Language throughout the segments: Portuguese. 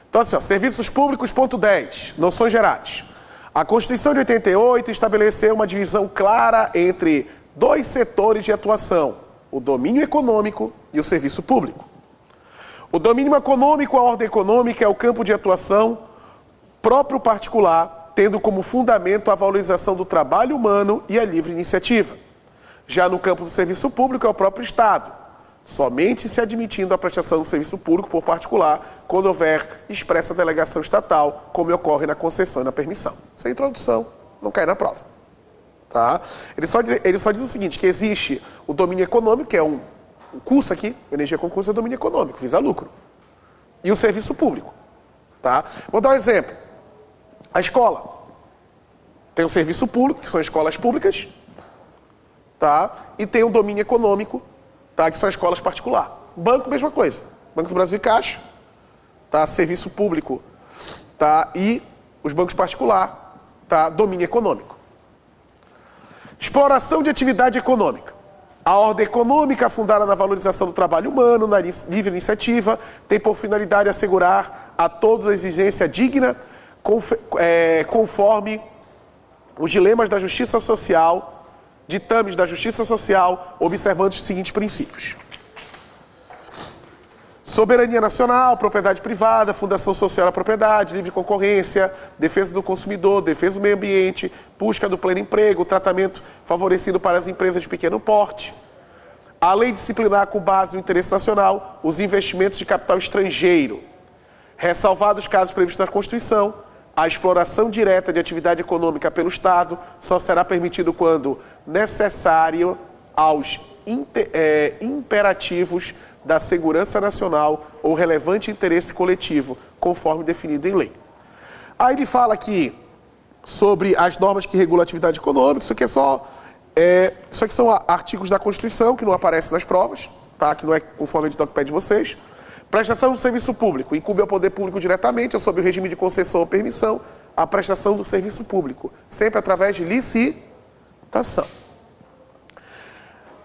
Então, assim, ó, serviços públicos, ponto 10, noções gerais. A Constituição de 88 estabeleceu uma divisão clara entre dois setores de atuação, o domínio econômico e o serviço público. O domínio econômico, a ordem econômica, é o campo de atuação próprio particular, tendo como fundamento a valorização do trabalho humano e a livre iniciativa. Já no campo do serviço público é o próprio Estado, somente se admitindo a prestação do serviço público por particular quando houver expressa delegação estatal, como ocorre na concessão e na permissão. Isso é introdução, não cai na prova. Tá? Ele só diz o seguinte, que existe o domínio econômico, que é um curso aqui, energia com curso é domínio econômico, visa lucro. E o serviço público. Tá? Vou dar um exemplo. A escola tem o serviço público, que são escolas públicas, tá? E tem o domínio econômico, tá? Que são escolas particulares. Banco, mesma coisa. Banco do Brasil e Caixa, tá? Serviço público, tá? E os bancos particulares, tá? Domínio econômico. Exploração de atividade econômica. A ordem econômica, fundada na valorização do trabalho humano, na livre iniciativa, tem por finalidade assegurar a todos a exigência digna, conforme os dilemas da justiça social, ditames da justiça social, observando os seguintes princípios. Soberania nacional, propriedade privada, fundação social da propriedade, livre concorrência, defesa do consumidor, defesa do meio ambiente, busca do pleno emprego, tratamento favorecido para as empresas de pequeno porte. A lei disciplinar com base no interesse nacional os investimentos de capital estrangeiro. Ressalvados os casos previstos na Constituição, a exploração direta de atividade econômica pelo Estado só será permitido quando necessário aos imperativos da segurança nacional ou relevante interesse coletivo, conforme definido em lei. Aí ele fala aqui sobre as normas que regulam a atividade econômica, isso aqui isso aqui são artigos da Constituição que não aparecem nas provas, tá? Que não é conforme o edital que pede de vocês. Prestação do serviço público, incumbe ao poder público diretamente ou sob o regime de concessão ou permissão, a prestação do serviço público, sempre através de licitação.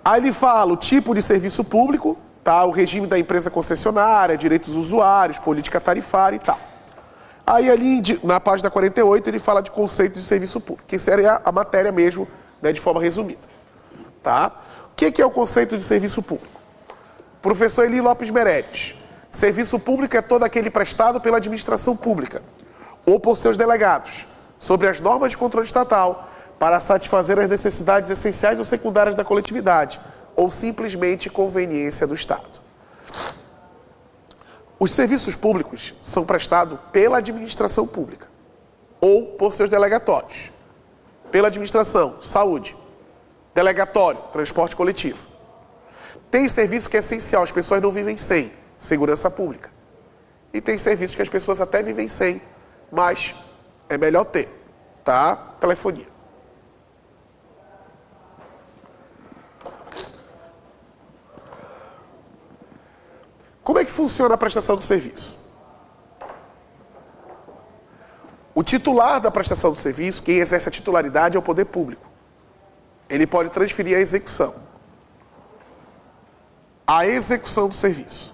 Aí ele fala o tipo de serviço público, tá? O regime da empresa concessionária, direitos dos usuários, política tarifária e tal. Aí ali na página 48 ele fala de conceito de serviço público, que seria a matéria mesmo, né, de forma resumida. Tá? O que é o conceito de serviço público? Professor Eli Lopes Meirelles. Serviço público é todo aquele prestado pela administração pública ou por seus delegados, sobre as normas de controle estatal, para satisfazer as necessidades essenciais ou secundárias da coletividade, ou simplesmente conveniência do Estado. Os serviços públicos são prestados pela administração pública ou por seus delegatórios. Pela administração, saúde. Delegatório, transporte coletivo. Tem serviço que é essencial, as pessoas não vivem sem, segurança pública. E tem serviço que as pessoas até vivem sem, mas é melhor ter, tá? Telefonia. Como é que funciona a prestação do serviço? O titular da prestação do serviço, quem exerce a titularidade, é o poder público. Ele pode transferir a execução. A execução do serviço.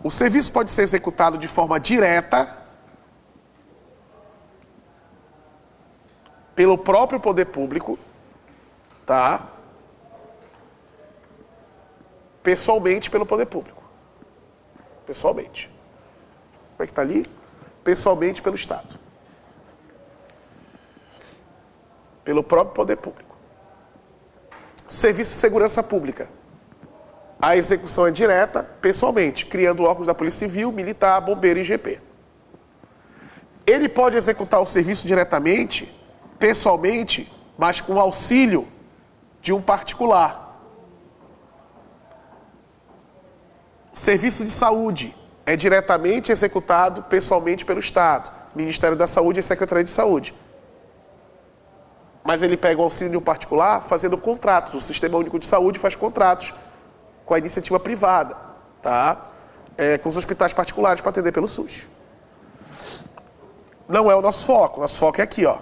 O serviço pode ser executado de forma direta pelo próprio poder público, tá? Pessoalmente pelo poder público. Pessoalmente. Como é que está ali? Pessoalmente pelo Estado. Pelo próprio poder público. Serviço de segurança pública. A execução é direta, pessoalmente, criando órgãos da Polícia Civil, Militar, Bombeiro e IGP. Ele pode executar o serviço diretamente, pessoalmente, mas com auxílio de um particular. Serviço de saúde é diretamente executado pessoalmente pelo Estado, Ministério da Saúde e Secretaria de Saúde. Mas ele pega o auxílio de um particular fazendo contratos. O Sistema Único de Saúde faz contratos com a iniciativa privada, tá? Com os hospitais particulares para atender pelo SUS. Não é o nosso foco. Nosso foco é aqui, ó.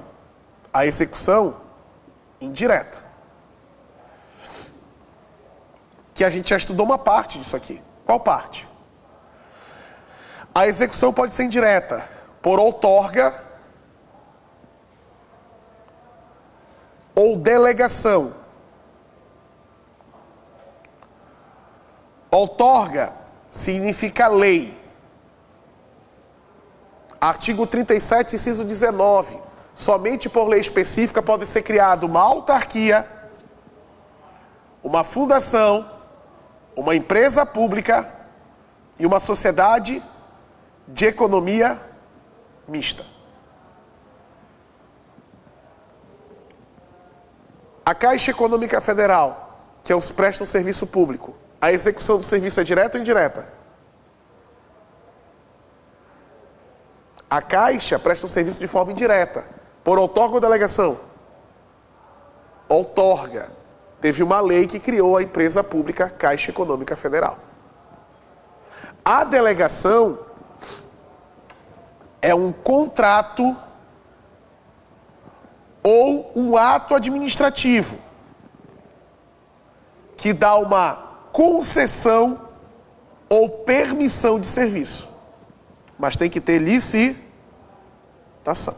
A execução indireta. Que a gente já estudou uma parte disso aqui. Qual parte? A execução pode ser indireta, por outorga ou delegação. Outorga significa lei. Artigo 37, inciso 19. Somente por lei específica pode ser criada uma autarquia, uma fundação, uma empresa pública e uma sociedade de economia mista. A Caixa Econômica Federal, que presta um serviço público, a execução do serviço é direta ou indireta? A Caixa presta um serviço de forma indireta, por outorga ou delegação? Outorga. Teve uma lei que criou a empresa pública Caixa Econômica Federal. A delegação é um contrato ou um ato administrativo que dá uma concessão ou permissão de serviço. Mas tem que ter licitação.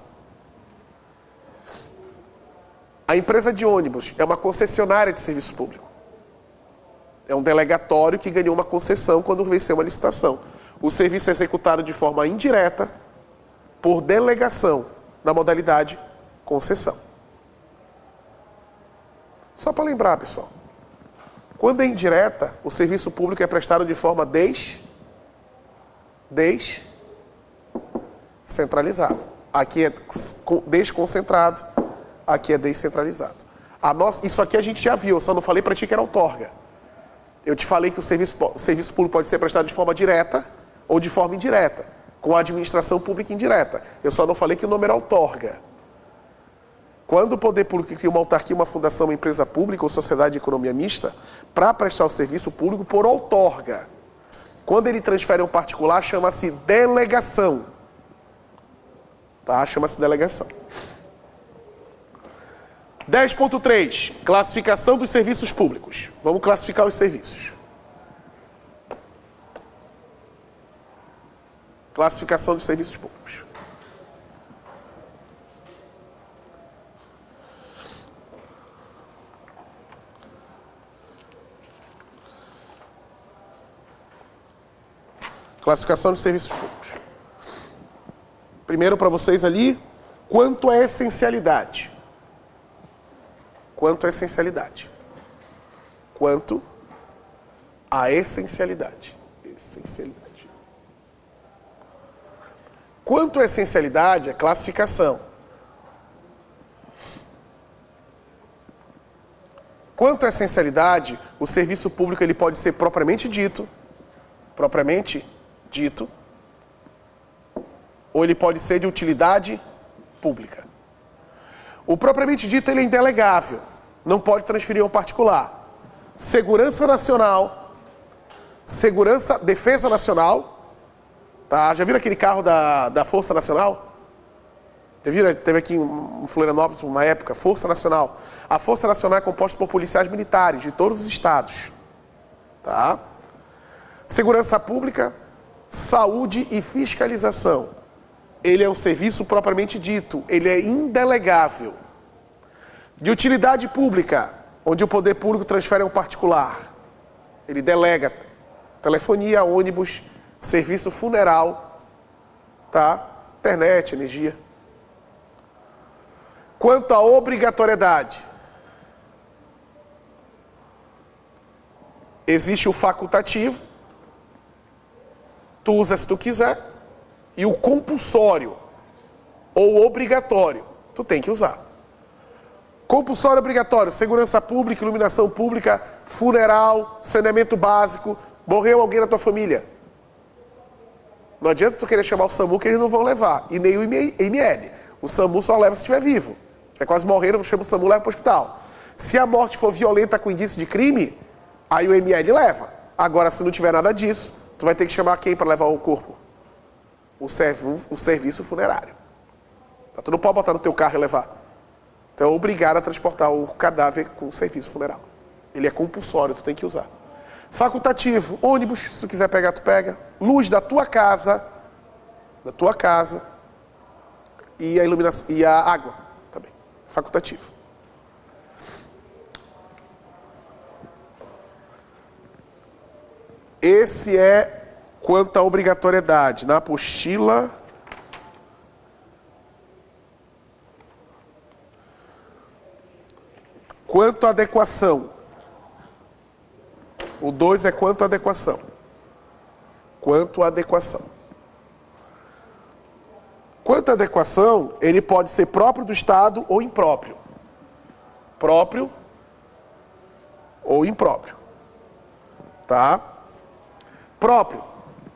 A empresa de ônibus é uma concessionária de serviço público. É um delegatório que ganhou uma concessão quando venceu uma licitação. O serviço é executado de forma indireta por delegação, na modalidade concessão. Só para lembrar, pessoal. Quando é indireta, o serviço público é prestado de forma descentralizada. Aqui é desconcentrado, aqui é descentralizado. Isso aqui a gente já viu, eu só não falei para ti que era outorga. Eu te falei que o serviço público pode ser prestado de forma direta ou de forma indireta, com a administração pública indireta. Eu só não falei que o nome era outorga. Quando o poder público cria uma autarquia, uma fundação, uma empresa pública ou sociedade de economia mista, para prestar o serviço público por outorga. Quando ele transfere a um particular, chama-se delegação. Tá? Chama-se delegação. 10.3. Classificação dos serviços públicos. Vamos classificar os serviços. Classificação dos serviços públicos. Classificação dos serviços públicos. Primeiro para vocês ali, quanto é essencialidade? Quanto à essencialidade? Quanto à essencialidade? Essencialidade. Quanto à essencialidade é classificação. Quanto à essencialidade, o serviço público ele pode ser propriamente dito, ou ele pode ser de utilidade pública. O propriamente dito ele é indelegável, não pode transferir a um particular. Segurança nacional, defesa nacional, tá? Já viram aquele carro da Força Nacional? Já viram? Teve aqui em Florianópolis uma época, Força Nacional. A Força Nacional é composta por policiais militares de todos os estados, tá? Segurança pública, saúde e fiscalização. Ele é um serviço propriamente dito, ele é indelegável. De utilidade pública, onde o poder público transfere a um particular. Ele delega telefonia, ônibus, serviço funeral, tá? Internet, energia. Quanto à obrigatoriedade, existe o facultativo, tu usa se tu quiser, e o compulsório ou obrigatório, tu tem que usar. Compulsório obrigatório, segurança pública, iluminação pública, funeral, saneamento básico, morreu alguém na tua família. Não adianta tu querer chamar o SAMU que eles não vão levar, e nem o IML. O SAMU só leva se estiver vivo. É quase morreram, chama o SAMU e leva para o hospital. Se a morte for violenta com indício de crime, aí o IML leva. Agora, se não tiver nada disso, tu vai ter que chamar quem para levar o corpo? O serviço funerário. Tá? Tu não pode botar no teu carro e levar. Então é obrigado a transportar o cadáver com o serviço funeral. Ele é compulsório, tu tem que usar. Facultativo, ônibus, se tu quiser pegar, tu pega. Luz da tua casa, da tua casa e a iluminação e a água também, facultativo. Esse é quanto à obrigatoriedade. Na apostila, quanto à adequação. O 2 é quanto à adequação. Quanto à adequação. Quanto à adequação, ele pode ser próprio do Estado ou impróprio. Próprio ou impróprio. Tá? Próprio,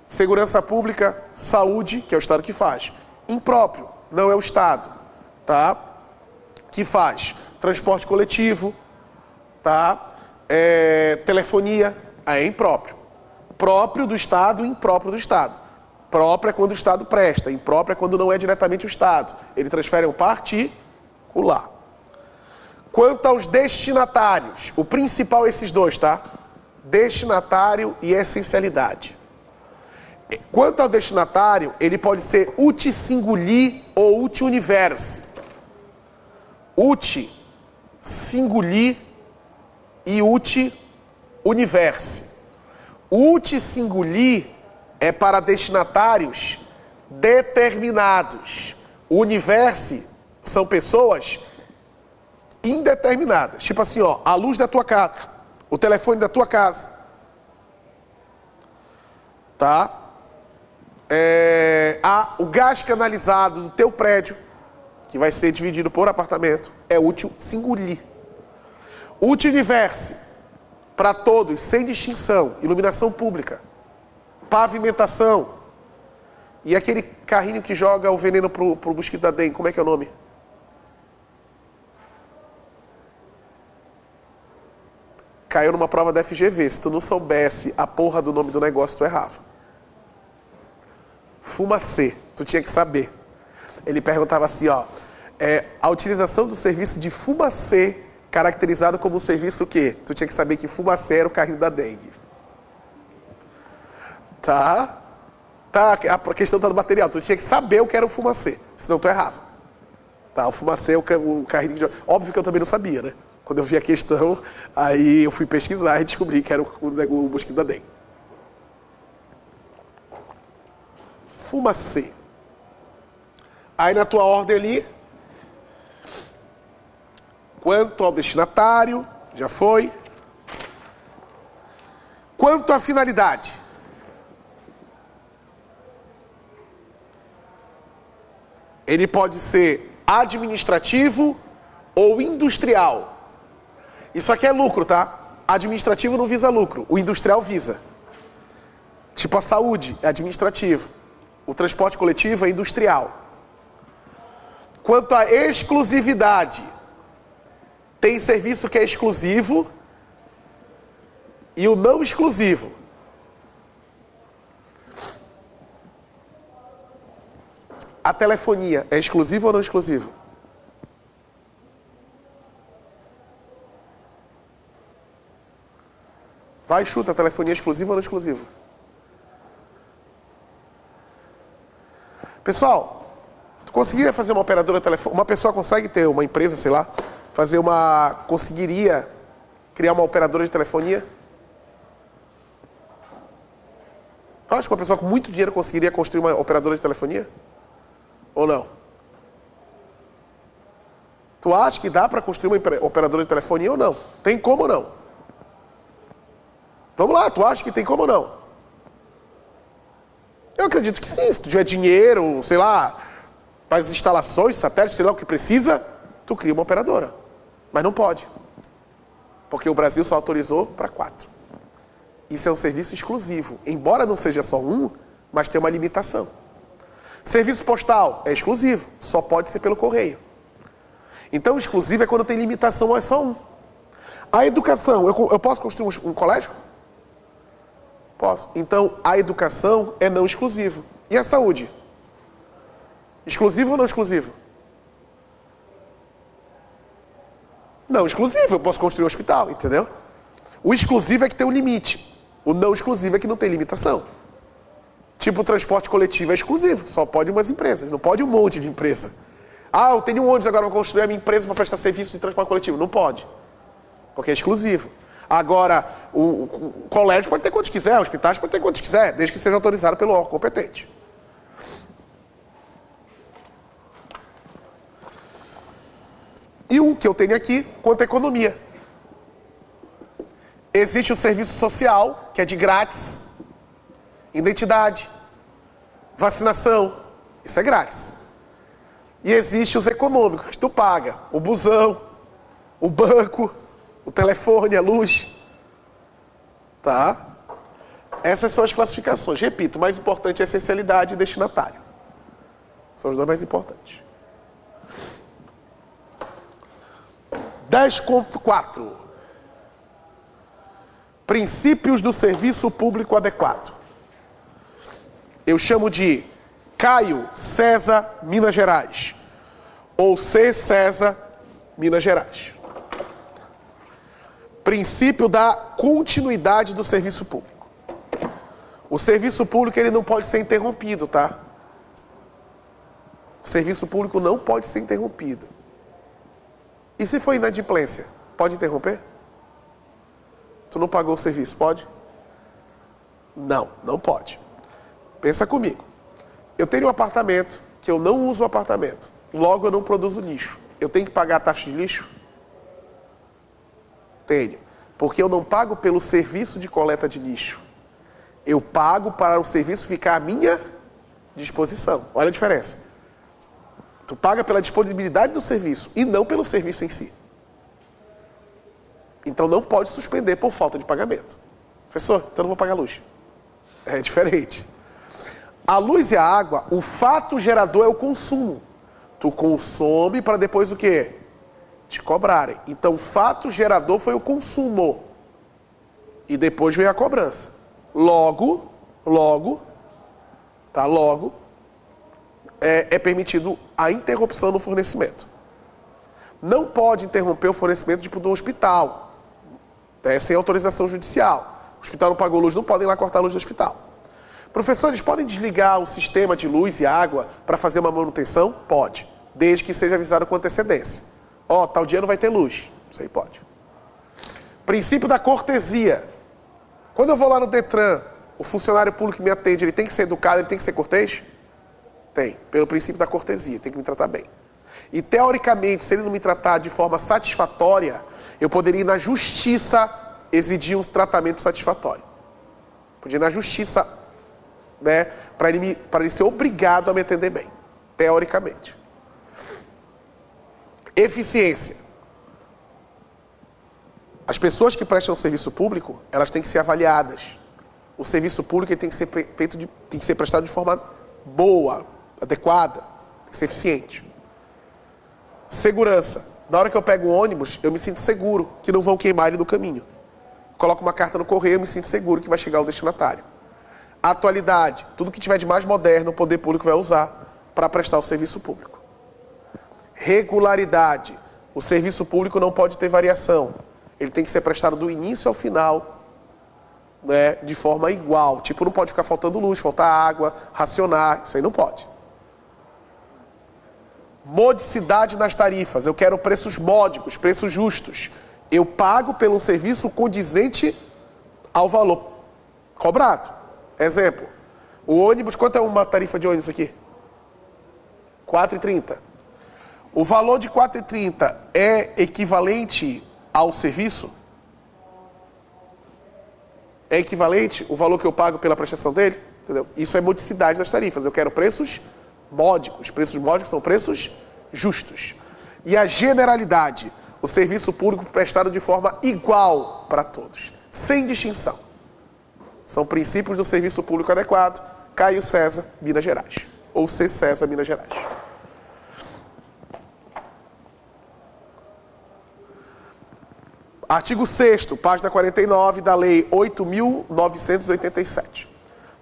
segurança pública, saúde, que é o Estado que faz. Impróprio, não é o Estado, tá? Que faz transporte coletivo, tá? Telefonia, é impróprio. Próprio do Estado, impróprio do Estado. Próprio é quando o Estado presta, impróprio é quando não é diretamente o Estado. Ele transfere um particular. Quanto aos destinatários, o principal é esses dois, tá? Destinatário e essencialidade. Quanto ao destinatário, ele pode ser uti singuli ou uti universi. Uti singuli e uti universi. Uti singuli é para destinatários determinados. Universi são pessoas indeterminadas. Tipo assim, ó, a luz da tua casa, o telefone da tua casa, tá? O gás canalizado do teu prédio, que vai ser dividido por apartamento, é útil singuli. Útil universi, para todos, sem distinção, iluminação pública, pavimentação, e aquele carrinho que joga o veneno pro mosquito da dengue, como é que é o nome? Caiu numa prova da FGV. Se tu não soubesse a porra do nome do negócio, tu errava. Fumacê. Tu tinha que saber. Ele perguntava assim, ó. A utilização do serviço de fumacê, caracterizado como um serviço o quê? Tu tinha que saber que fumacê era o carrinho da dengue. Tá? A questão tá no material. Tu tinha que saber o que era o fumacê. Senão tu errava. Tá? O fumacê é o carrinho de... Óbvio que eu também não sabia, né? Quando eu vi a questão, aí eu fui pesquisar e descobri que era o mosquito da dengue. Fumacê. Aí na tua ordem ali, quanto ao destinatário, já foi. Quanto à finalidade. Ele pode ser administrativo ou industrial. Isso aqui é lucro, tá? Administrativo não visa lucro, o industrial visa. Tipo a saúde, é administrativo. O transporte coletivo é industrial. Quanto à exclusividade, tem serviço que é exclusivo e o não exclusivo. A telefonia é exclusiva ou não exclusiva? Vai, chuta, a telefonia é exclusiva ou não exclusiva? Pessoal, tu conseguiria fazer uma operadora telefônica? Uma pessoa consegue ter uma empresa, sei lá, conseguiria criar uma operadora de telefonia? Tu acha que uma pessoa com muito dinheiro conseguiria construir uma operadora de telefonia? Ou não? Tu acha que dá para construir uma operadora de telefonia ou não? Tem como ou não? Vamos lá, tu acha que tem como ou não? Eu acredito que sim, se tu tiver dinheiro, sei lá, para as instalações, satélites, sei lá o que precisa, tu cria uma operadora. Mas não pode. Porque o Brasil só autorizou para 4. Isso é um serviço exclusivo. Embora não seja só um, mas tem uma limitação. Serviço postal é exclusivo, só pode ser pelo correio. Então, exclusivo é quando tem limitação, é só um. A educação, eu posso construir um colégio? Posso. Então, a educação é não exclusivo. E a saúde? Exclusivo ou não exclusivo? Não exclusivo, eu posso construir um hospital, entendeu? O exclusivo é que tem um limite. O não exclusivo é que não tem limitação. Tipo, o transporte coletivo é exclusivo, só pode umas empresas, não pode um monte de empresa. Ah, eu tenho um ônibus, agora vou construir a minha empresa para prestar serviço de transporte coletivo. Não pode, porque é exclusivo. Agora, o colégio pode ter quantos quiser, hospitais pode ter quantos quiser, desde que seja autorizado pelo órgão competente. E o que eu tenho aqui, quanto à economia. Existe o serviço social, que é de grátis, identidade, vacinação, isso é grátis. E existe os econômicos, que tu paga, o busão, o banco, o telefone, a luz. Tá? Essas são as classificações. Repito, o mais importante é essencialidade e destinatário. São os dois mais importantes. 10.4. Princípios do serviço público adequado. Eu chamo de Caio César, Minas Gerais. Ou C. César, Minas Gerais. Princípio da continuidade do serviço público. O serviço público ele não pode ser interrompido, tá? O serviço público não pode ser interrompido. E se for inadimplência, pode interromper? Tu não pagou o serviço, pode? Não, não pode. Pensa comigo. Eu tenho um apartamento, que eu não uso o apartamento. Logo, eu não produzo lixo. Eu tenho que pagar a taxa de lixo? Tenho. Porque eu não pago pelo serviço de coleta de lixo. Eu pago para o serviço ficar à minha disposição. Olha a diferença. Tu paga pela disponibilidade do serviço e não pelo serviço em si. Então não pode suspender por falta de pagamento. Professor, então eu não vou pagar luz. É diferente. A luz e a água, o fato gerador é o consumo. Tu consome para depois o quê? Te cobrarem. Então o fato gerador foi o consumo. E depois veio a cobrança. Logo, é permitido a interrupção no fornecimento. Não pode interromper o fornecimento tipo de um hospital. Sem autorização judicial. O hospital não pagou luz, não podem ir lá cortar a luz do hospital. Professores, podem desligar o sistema de luz e água para fazer uma manutenção? Pode, desde que seja avisado com antecedência. Ó, tal dia não vai ter luz. Isso aí pode. Princípio da cortesia. Quando eu vou lá no Detran, o funcionário público que me atende, ele tem que ser educado, ele tem que ser cortês? Tem, pelo princípio da cortesia, tem que me tratar bem. E teoricamente, se ele não me tratar de forma satisfatória, eu poderia ir na justiça exigir um tratamento satisfatório. Podia ir na justiça, né, para ele ser obrigado a me atender bem, teoricamente. Eficiência. As pessoas que prestam serviço público, elas têm que ser avaliadas. O serviço público ele tem que ser tem que ser prestado de forma boa, adequada, tem que ser eficiente. Segurança. Na hora que eu pego o ônibus, eu me sinto seguro que não vão queimar ele no caminho. Coloco uma carta no correio, eu me sinto seguro que vai chegar ao destinatário. Atualidade. Tudo que tiver de mais moderno, o poder público vai usar para prestar o serviço público. Regularidade. O serviço público não pode ter variação. Ele tem que ser prestado do início ao final, né, de forma igual. Tipo, não pode ficar faltando luz, faltar água, racionar. Isso aí não pode. Modicidade nas tarifas. Eu quero preços módicos, preços justos. Eu pago pelo serviço condizente ao valor cobrado. Exemplo. O ônibus, quanto é uma tarifa de ônibus aqui? R$4,30. O valor de R$4,30 é equivalente ao serviço? É equivalente o valor que eu pago pela prestação dele? Entendeu? Isso é modicidade das tarifas. Eu quero preços módicos. Preços módicos são preços justos. E a generalidade, o serviço público prestado de forma igual para todos, sem distinção. São princípios do serviço público adequado. Caio César, Minas Gerais. Ou C. César, Minas Gerais. Artigo 6º, página 49 da Lei 8.987.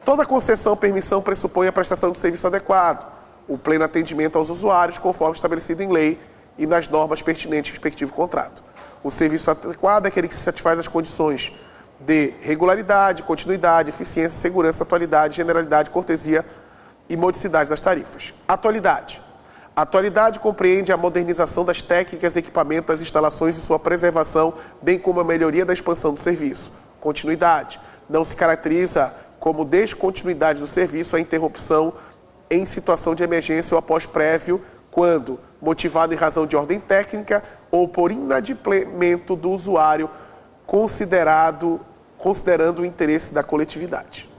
Toda concessão ou permissão pressupõe a prestação de serviço adequado, o pleno atendimento aos usuários, conforme estabelecido em lei e nas normas pertinentes ao respectivo contrato. O serviço adequado é aquele que satisfaz as condições de regularidade, continuidade, eficiência, segurança, atualidade, generalidade, cortesia e modicidade das tarifas. Atualidade. Atualidade compreende a modernização das técnicas, equipamentos, das instalações e sua preservação, bem como a melhoria da expansão do serviço. Continuidade. Não se caracteriza como descontinuidade do serviço a interrupção em situação de emergência ou após prévio, quando motivado em razão de ordem técnica ou por inadimplemento do usuário, considerando o interesse da coletividade.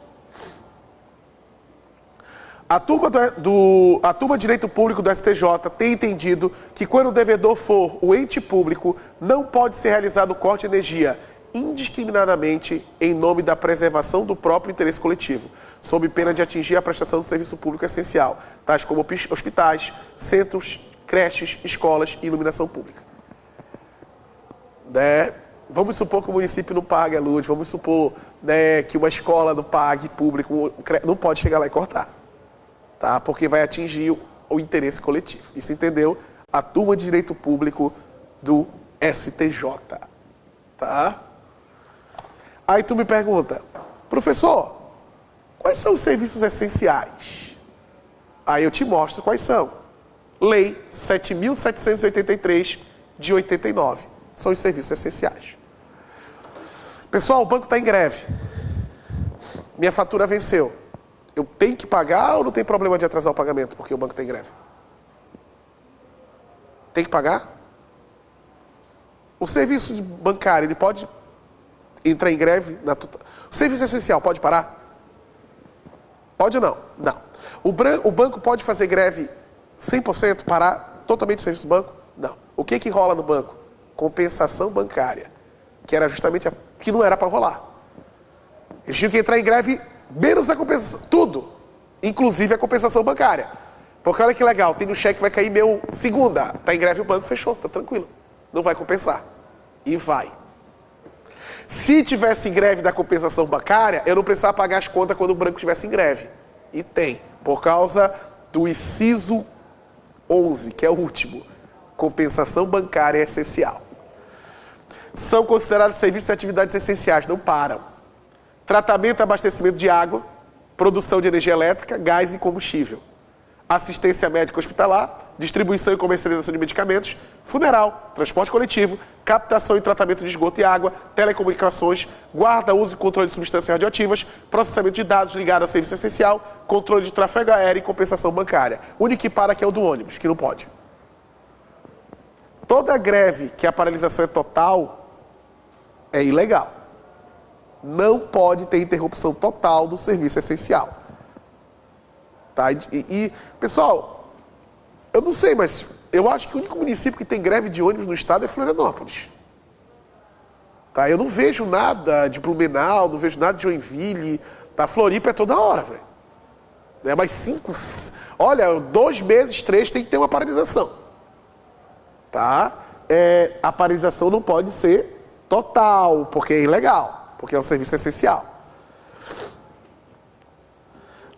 A turma de Direito Público do STJ tem entendido que quando o devedor for o ente público, não pode ser realizado corte de energia indiscriminadamente em nome da preservação do próprio interesse coletivo, sob pena de atingir a prestação do serviço público essencial, tais como hospitais, centros, creches, escolas e iluminação pública. Vamos supor que o município não pague a luz, vamos supor que uma escola não pague público, não pode chegar lá e cortar, tá? Porque vai atingir o interesse coletivo. Isso entendeu a turma de Direito Público do STJ, tá? Aí tu me pergunta, professor, quais são os serviços essenciais? Aí eu te mostro quais são. Lei 7.783 de 89. São os serviços essenciais. Pessoal, o banco está em greve. Minha fatura venceu. Eu tenho que pagar ou não tem problema de atrasar o pagamento porque o banco está em greve? Tem que pagar? O serviço bancário, ele pode entrar em greve? O serviço essencial pode parar? Pode ou não? Não. O banco pode fazer greve 100%, parar totalmente o serviço do banco? Não. O que rola no banco? Compensação bancária, que era justamente que não era para rolar. Eles tinham que entrar em greve menos a compensação, tudo, inclusive a compensação bancária. Porque olha que legal, tem um cheque que vai cair meu segunda, está em greve o banco, fechou, está tranquilo, não vai compensar. E vai. Se tivesse em greve da compensação bancária, eu não precisava pagar as contas quando o banco estivesse em greve. E tem, por causa do inciso 11, que é o último. Compensação bancária é essencial. São considerados serviços e atividades essenciais, não param. Tratamento e abastecimento de água, produção de energia elétrica, gás e combustível. Assistência médica hospitalar, distribuição e comercialização de medicamentos, funeral, transporte coletivo, captação e tratamento de esgoto e água, telecomunicações, guarda, uso e controle de substâncias radioativas, processamento de dados ligado a serviço essencial, controle de tráfego aéreo e compensação bancária. O único que para aqui é o do ônibus, que não pode. Toda greve que a paralisação é total é ilegal. Não pode ter interrupção total do serviço essencial. Tá? Pessoal, eu não sei, mas eu acho que o único município que tem greve de ônibus no estado é Florianópolis. Tá? Eu não vejo nada de Blumenau, não vejo nada de Joinville. Tá? Floripa é toda hora, velho. Mas 2 meses, 3 tem que ter uma paralisação. Tá? A paralisação não pode ser total, porque é ilegal, porque é um serviço essencial.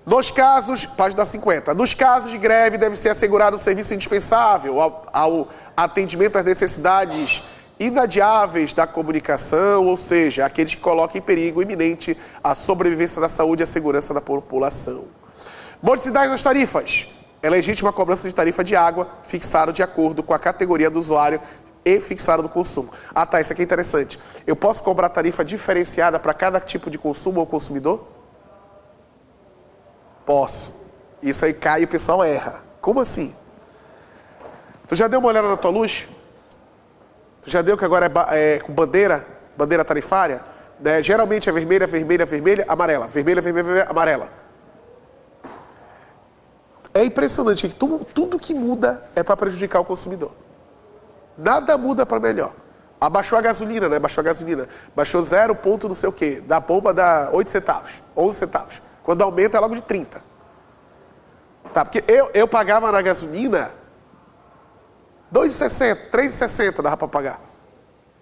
Nos casos, página 50, nos casos de greve deve ser assegurado o serviço indispensável ao atendimento às necessidades inadiáveis da comunicação, ou seja, aqueles que colocam em perigo iminente a sobrevivência da saúde e a segurança da população. Modicidade das tarifas. É legítima a cobrança de tarifa de água, fixada de acordo com a categoria do usuário e fixada do consumo. Ah, tá, isso aqui é interessante. Eu posso cobrar tarifa diferenciada para cada tipo de consumo ou consumidor? Posso. Isso aí cai e o pessoal erra. Como assim? Tu já deu uma olhada na tua luz? Tu já deu que agora é com bandeira tarifária? Né? Geralmente é vermelha, vermelha, vermelha, amarela. Vermelha, vermelha, vermelha, amarela. É impressionante que tudo que muda é para prejudicar o consumidor. Nada muda para melhor. Abaixou a gasolina, né? Baixou a gasolina. Baixou 0 ponto não sei o quê. Da bomba dá 8 centavos, 11 centavos. Quando aumenta é logo de 30. Tá, porque eu pagava na gasolina 2,60, 3,60 dava para pagar.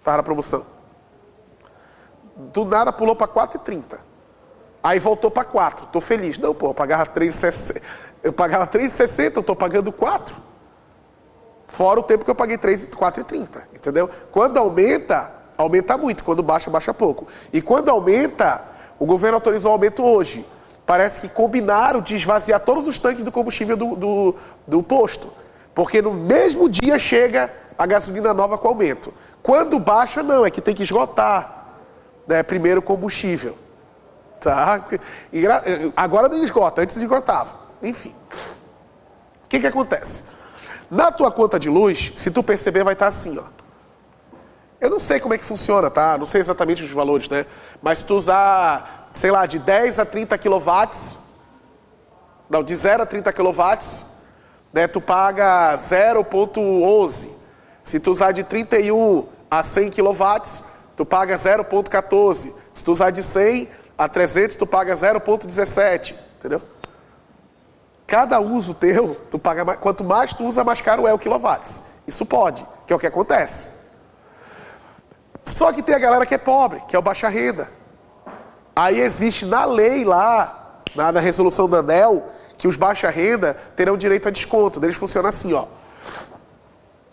Tava na promoção. Do nada pulou para 4,30. Aí voltou para 4. Tô feliz. Não, pô, eu pagava 3,60. Eu pagava 3,60, eu tô pagando 4. Fora o tempo que eu paguei 4,30, entendeu? Quando aumenta Aumenta muito, quando baixa, baixa pouco. E quando aumenta, o governo autorizou o aumento hoje. Parece que combinaram de esvaziar todos os tanques do combustível do posto. Porque no mesmo dia chega a gasolina nova com aumento. Quando baixa, não, é que tem que esgotar, né, primeiro o combustível. Tá? Agora não esgota, antes esgotava. Enfim. O que acontece? Na tua conta de luz, se tu perceber, vai estar assim, ó. Eu não sei como é que funciona, tá? Não sei exatamente os valores, né? Mas se tu usar, sei lá, de 10 a 30 quilowatts, não, de 0 a 30 quilowatts, né, tu paga 0,11. Se tu usar de 31 a 100 quilowatts, tu paga 0,14. Se tu usar de 100 a 300, tu paga 0,17, entendeu? Cada uso teu, tu paga mais, quanto mais tu usa, mais caro é o quilowatts. Isso pode, que é o que acontece. Só que tem a galera que é pobre, que é o baixa renda. Aí existe na lei lá, na resolução da ANEEL, que os baixa renda terão direito a desconto. Eles funcionam assim, ó.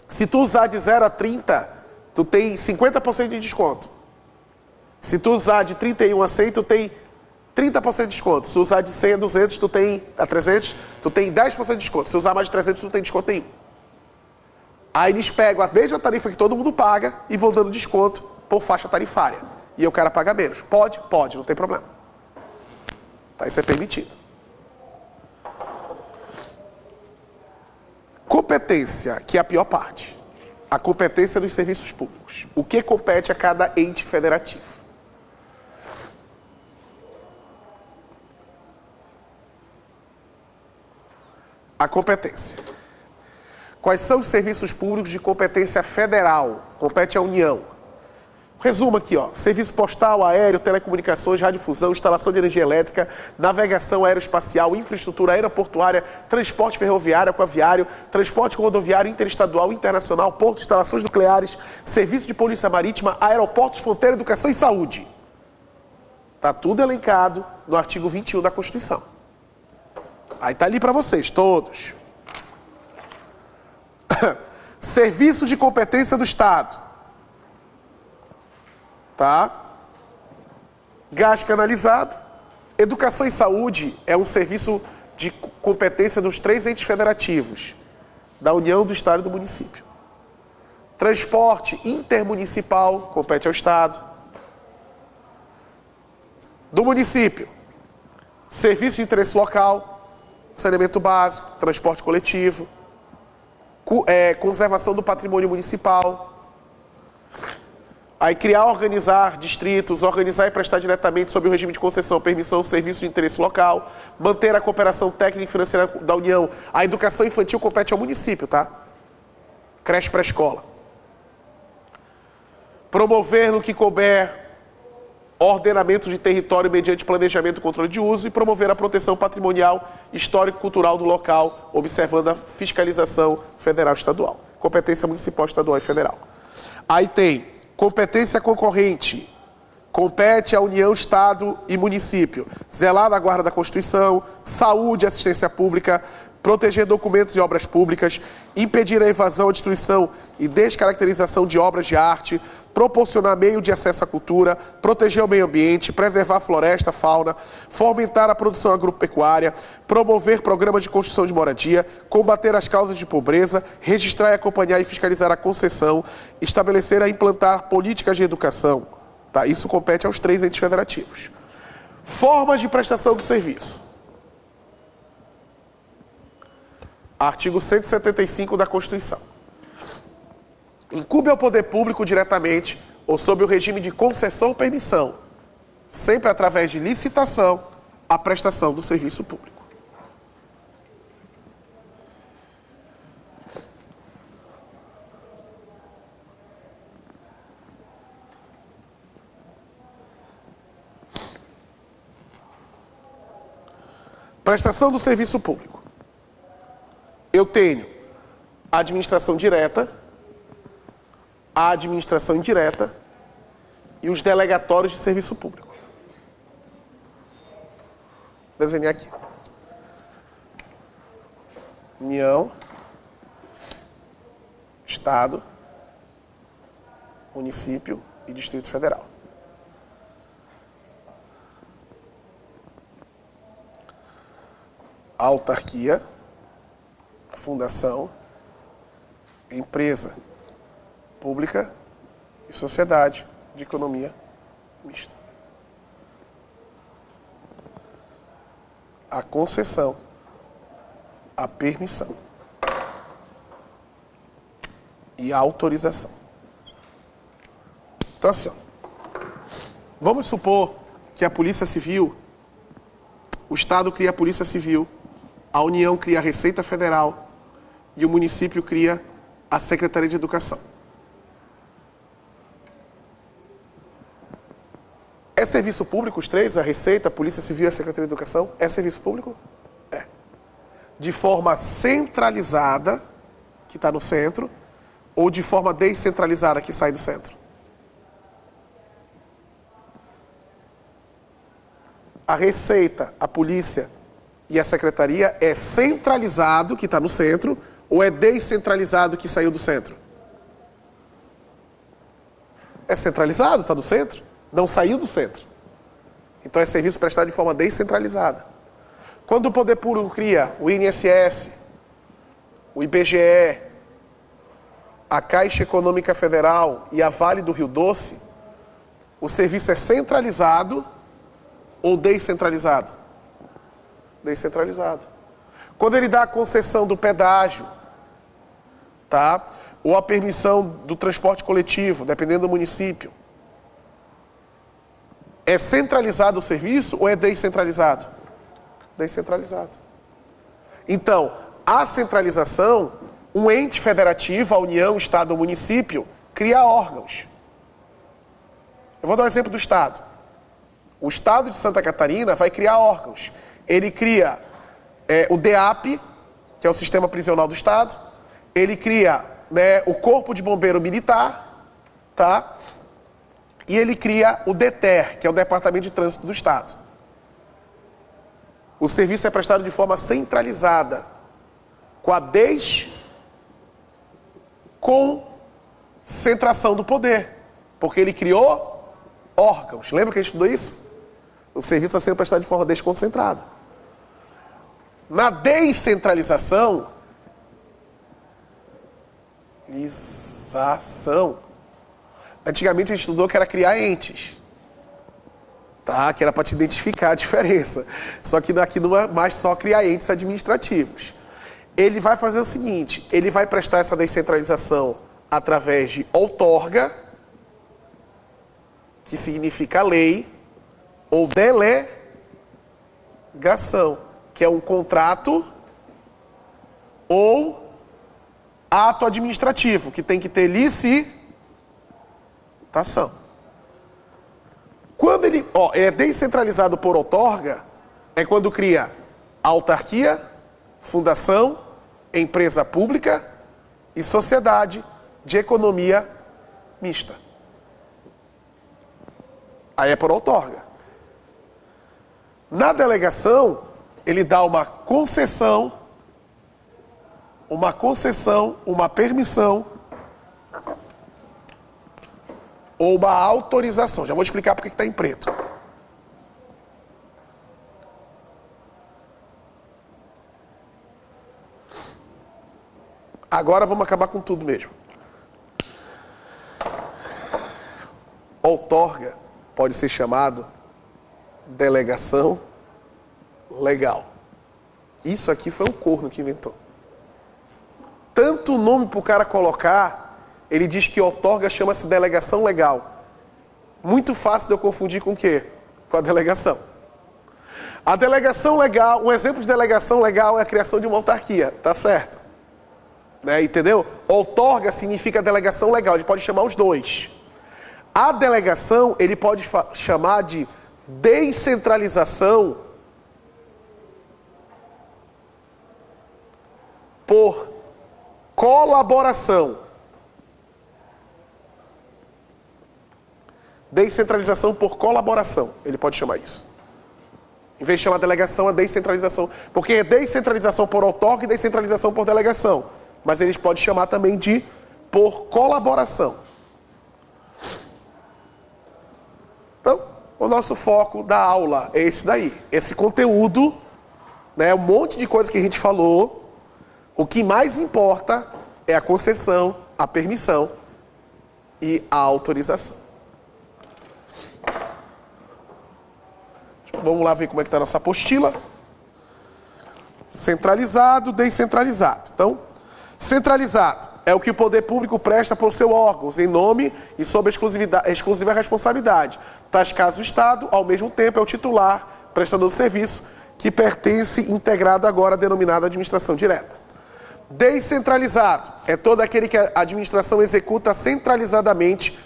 Se tu usar de 0 a 30, tu tem 50% de desconto. Se tu usar de 31 a 100, tu tem 30% de desconto. Se tu usar de 100 a 200, a 300, tu tem 10% de desconto. Se usar mais de 300, tu não tem desconto nenhum. Aí eles pegam a mesma tarifa que todo mundo paga e vão dando desconto por faixa tarifária. E o cara paga menos. Pode, não tem problema. Tá, isso é permitido. Competência, que é a pior parte. A competência dos serviços públicos. O que compete a cada ente federativo? A competência. Quais são os serviços públicos de competência federal? Compete à União. Resumo aqui, ó. Serviço postal, aéreo, telecomunicações, radiodifusão, instalação de energia elétrica, navegação aeroespacial, infraestrutura aeroportuária, transporte ferroviário, aquaviário, transporte rodoviário interestadual, internacional, porto, instalações nucleares, serviço de polícia marítima, aeroportos, fronteira, educação e saúde. Está tudo elencado no artigo 21 da Constituição. Aí está ali para vocês, todos. Serviços de competência do Estado. Tá? Gás canalizado. Educação e saúde é um serviço de competência dos 3 entes federativos, da União, do Estado e do município. Transporte intermunicipal compete ao Estado. Do município, serviço de interesse local, saneamento básico, transporte coletivo, conservação do patrimônio municipal. Aí criar, organizar distritos, organizar e prestar diretamente sob o regime de concessão, permissão, serviço de interesse local, manter a cooperação técnica e financeira da União. A educação infantil compete ao município, tá? Creche pré-escola. Promover no que couber ordenamento de território mediante planejamento e controle de uso e promover a proteção patrimonial, histórico-cultural do local, observando a fiscalização federal e estadual. Competência municipal, estadual e federal. Aí tem competência concorrente. Compete à União, Estado e município. Zelar da guarda da Constituição, saúde e assistência pública, proteger documentos e obras públicas, impedir a invasão, a destruição e descaracterização de obras de arte, proporcionar meio de acesso à cultura, proteger o meio ambiente, preservar a floresta, fauna, fomentar a produção agropecuária, promover programas de construção de moradia, combater as causas de pobreza, registrar e acompanhar e fiscalizar a concessão, estabelecer e implantar políticas de educação. Tá? Isso compete aos 3 entes federativos. Formas de prestação do serviço. Artigo 175 da Constituição. Incumbe ao poder público diretamente ou sob o regime de concessão ou permissão, sempre através de licitação, a prestação do serviço público. Prestação do serviço público. Eu tenho a administração direta, a administração indireta e os delegatórios de serviço público. Desenhei aqui. União, Estado, município e Distrito Federal. Autarquia, fundação, empresa pública e sociedade de economia mista. A concessão, a permissão e a autorização. Então assim, ó, vamos supor que a Polícia Civil, o Estado cria a Polícia Civil, a União cria a Receita Federal e o município cria a Secretaria de Educação. É serviço público os três? A Receita, a Polícia Civil e a Secretaria de Educação? É serviço público? É. De forma centralizada, que está no centro, ou de forma descentralizada, que sai do centro? A Receita, a Polícia e a Secretaria é centralizado, que está no centro, ou é descentralizado, que saiu do centro? É centralizado, está no centro, não saiu do centro. Então é serviço prestado de forma descentralizada. Quando o Poder Público cria o INSS, o IBGE, a Caixa Econômica Federal e a Vale do Rio Doce, o serviço é centralizado ou descentralizado? Descentralizado. Quando ele dá a concessão do pedágio, tá? Ou a permissão do transporte coletivo, dependendo do município, é centralizado o serviço ou é descentralizado? Descentralizado. Então, a centralização, um ente federativo, a União, Estado ou município, cria órgãos. Eu vou dar um exemplo do Estado. O Estado de Santa Catarina vai criar órgãos. Ele cria o DEAP, que é o Sistema Prisional do Estado. Ele cria, né, o Corpo de Bombeiro Militar, tá? E ele cria o DETER, que é o Departamento de Trânsito do Estado. O serviço é prestado de forma centralizada, com a desconcentração do poder, porque ele criou órgãos. Lembra que a gente estudou isso? O serviço está sendo prestado de forma desconcentrada. Na descentralização, antigamente a gente estudou que era criar entes, tá? Que era para te identificar a diferença. Só que aqui não é mais só criar entes administrativos. Ele vai fazer o seguinte, ele vai prestar essa descentralização através de outorga, que significa lei, ou delegação, que é um contrato ou ato administrativo, que tem que ter licitação. Quando ele é descentralizado por outorga, é quando cria autarquia, fundação, empresa pública e sociedade de economia mista. Aí é por outorga. Na delegação, ele dá uma concessão, uma permissão ou uma autorização. Já vou explicar porque está em preto. Agora vamos acabar com tudo mesmo. Outorga pode ser chamado delegação legal. Isso aqui foi um corno que inventou. Tanto nome para o cara colocar, ele diz que outorga chama-se delegação legal. Muito fácil de eu confundir com o quê? Com a delegação. A delegação legal, um exemplo de delegação legal é a criação de uma autarquia, tá certo? Né, entendeu? Outorga significa delegação legal, ele pode chamar os dois. A delegação, ele pode chamar de descentralização por colaboração. Descentralização por colaboração, ele pode chamar isso. Em vez de chamar delegação, é descentralização. Porque é descentralização por outorga e descentralização por delegação. Mas eles podem chamar também de por colaboração. o nosso foco da aula é esse daí. Esse conteúdo, né, um monte de coisa que a gente falou, o que mais importa é a concessão, a permissão e a autorização. Vamos lá ver como é que está a nossa apostila. Centralizado, descentralizado. Então, centralizado é o que o poder público presta para os seus órgãos, em nome e sob exclusiva responsabilidade. Tais casos, o Estado, ao mesmo tempo, é o titular, prestador de serviço, que pertence integrado agora à denominada administração direta. Descentralizado é todo aquele que a administração executa centralizadamente,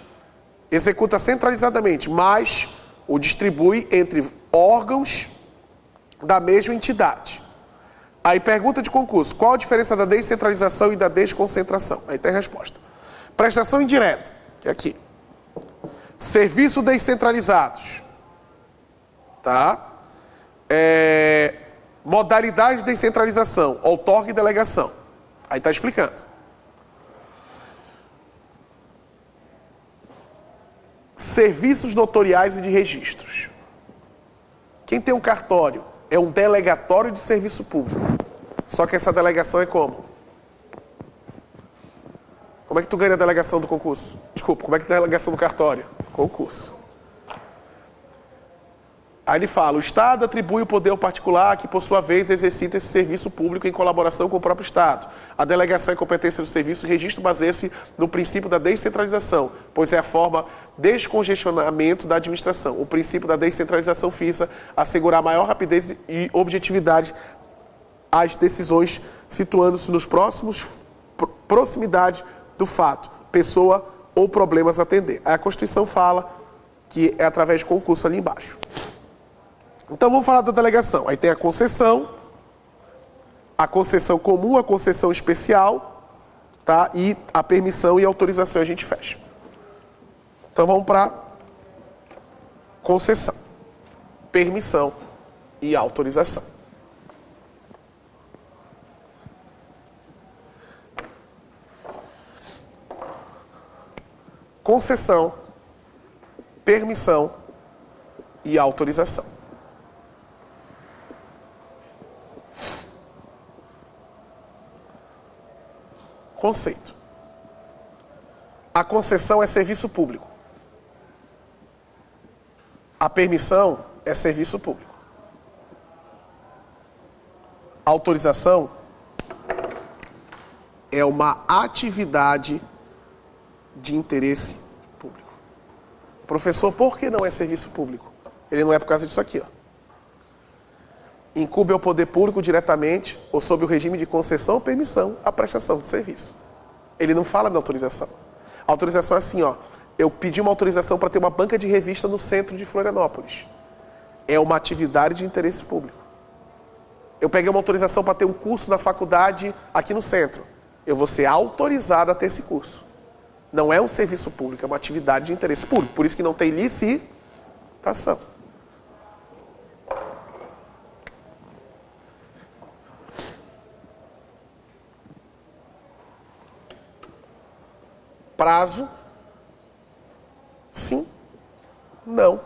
mas o distribui entre órgãos da mesma entidade. Aí pergunta de concurso, qual a diferença da descentralização e da desconcentração? Aí tem a resposta. Prestação indireta, que é aqui. Serviços descentralizados. Tá? Modalidade de descentralização, outorga e delegação. Aí está explicando. Serviços notoriais e de registros. Quem tem um cartório é um delegatório de serviço público. Só que essa delegação é como? Como é que tu ganha a delegação do concurso? Desculpa, como é que é a delegação do cartório? Concurso. Aí ele fala, o Estado atribui o poder ao particular que, por sua vez, exercita esse serviço público em colaboração com o próprio Estado. A delegação e competência do serviço e registro baseia-se no princípio da descentralização, pois é a forma de descongestionamento da administração. O princípio da descentralização visa assegurar maior rapidez e objetividade às decisões, situando-se nos proximidade do fato, pessoa ou problemas a atender. Aí a Constituição fala que é através de concurso ali embaixo. Então vamos falar da delegação. Aí tem a concessão comum, a concessão especial, tá? E a permissão e autorização a gente fecha. Então vamos para concessão, permissão e autorização. Concessão, permissão e autorização. Conceito. A concessão é serviço público. A permissão é serviço público. A autorização é uma atividade de interesse público. Professor, por que não é serviço público? Ele não é por causa disso aqui, ó. Incumbe ao poder público diretamente ou sob o regime de concessão ou permissão a prestação de serviço. Ele não fala da autorização. A autorização é assim, ó. Eu pedi uma autorização para ter uma banca de revista no centro de Florianópolis. É uma atividade de interesse público. Eu peguei uma autorização para ter um curso na faculdade aqui no centro. Eu vou ser autorizado a ter esse curso. Não é um serviço público, é uma atividade de interesse público. Por isso que não tem licitação. Prazo, sim, não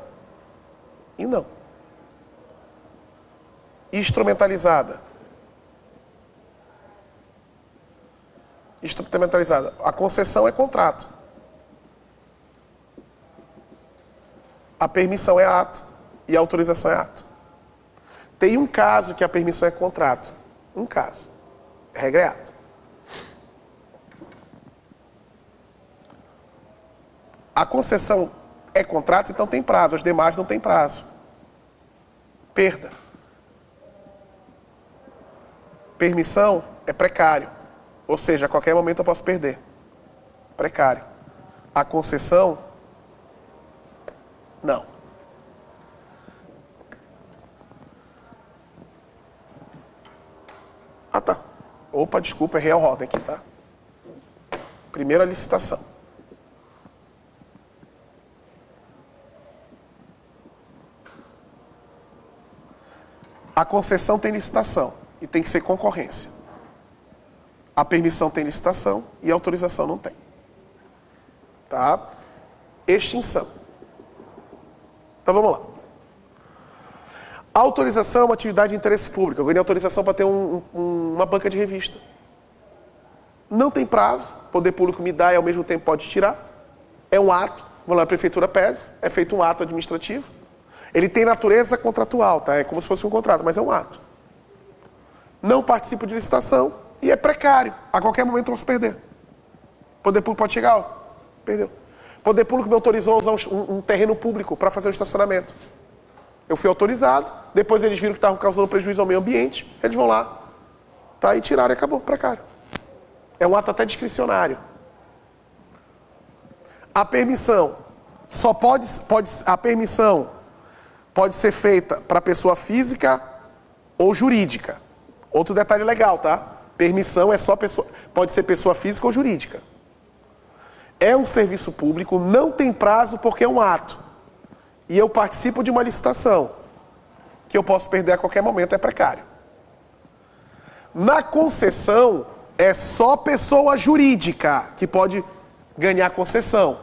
e não. Instrumentalizada. Instrumentalizada. A concessão é contrato. A permissão é ato e a autorização é ato. Tem um caso que a permissão é contrato. Um caso. Regra é ato. A concessão é contrato, então tem prazo. As demais não tem prazo. Perda. Permissão é precário. Ou seja, a qualquer momento eu posso perder. Precário. A concessão, não. Ah, tá. Opa, desculpa, errei a ordem aqui, tá? Primeiro a licitação. A concessão tem licitação e tem que ser concorrência. A permissão tem licitação e a autorização não tem. Tá? Extinção. Então vamos lá. A autorização é uma atividade de interesse público. Eu ganhei autorização para ter uma banca de revista. Não tem prazo, o poder público me dá e ao mesmo tempo pode tirar. É um ato, vou lá na prefeitura pede, é feito um ato administrativo. Ele tem natureza contratual, tá? É como se fosse um contrato, mas é um ato. Não participo de licitação e é precário. A qualquer momento eu posso perder. O poder público pode chegar, ó, perdeu. O poder público me autorizou a usar um terreno público para fazer um estacionamento. Eu fui autorizado, depois eles viram que estavam causando prejuízo ao meio ambiente, eles vão lá, tá? E tiraram e acabou, precário. É um ato até discricionário. A permissão a permissão pode ser feita para pessoa física ou jurídica. Outro detalhe legal, tá? Permissão é só pode ser pessoa física ou jurídica. É um serviço público, não tem prazo porque é um ato. E eu participo de uma licitação, que eu posso perder a qualquer momento, é precário. Na concessão, é só pessoa jurídica que pode ganhar concessão.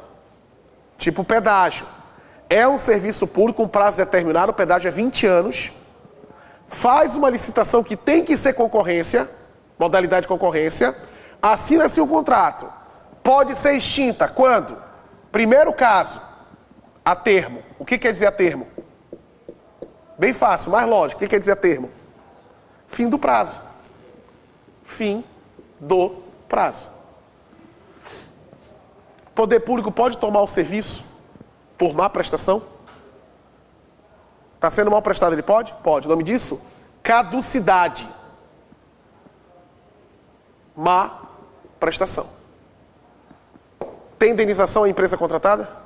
Tipo pedágio. É um serviço público, um prazo determinado, o pedágio é 20 anos. Faz uma licitação que tem que ser concorrência, modalidade de concorrência, assina-se um contrato. Pode ser extinta. Quando? Primeiro caso, a termo. O que quer dizer a termo? Bem fácil, mais lógico. O que quer dizer a termo? Fim do prazo. Fim do prazo. Poder público pode tomar o serviço por má prestação? Está sendo mal prestado, ele pode? Pode. O nome disso? Caducidade. Má prestação. Tem indenização à empresa contratada?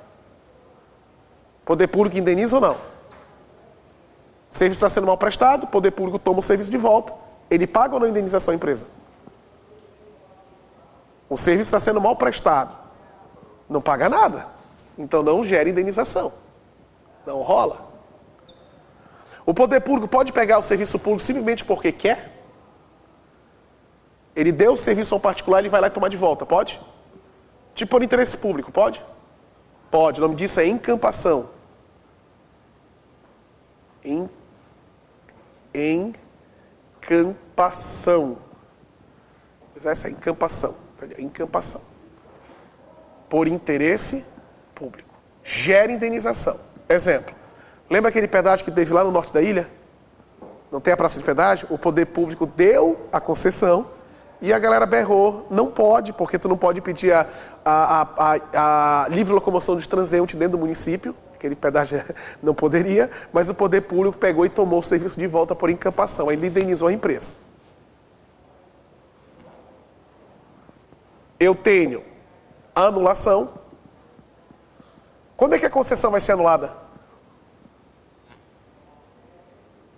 Poder público indeniza ou não? O serviço está sendo mal prestado, o poder público toma o serviço de volta. Ele paga ou não indenização à empresa? O serviço está sendo mal prestado. Não paga nada. Então não gera indenização. Não rola. O poder público pode pegar o serviço público simplesmente porque quer? Ele deu o serviço a um particular, ele vai lá e tomar de volta, pode? Tipo por interesse público, pode? Pode, o nome disso é encampação. Encampação. Essa é encampação. Encampação. Por interesse público. Gera indenização. Exemplo. Lembra aquele pedágio que teve lá no norte da ilha? Não tem a praça de pedágio? O poder público deu a concessão e a galera berrou. Não pode, porque tu não pode pedir a livre locomoção dos transeuntes dentro do município. Aquele pedágio não poderia, mas o poder público pegou e tomou o serviço de volta por encampação. Ainda indenizou a empresa. Eu tenho a anulação. Quando é que a concessão vai ser anulada?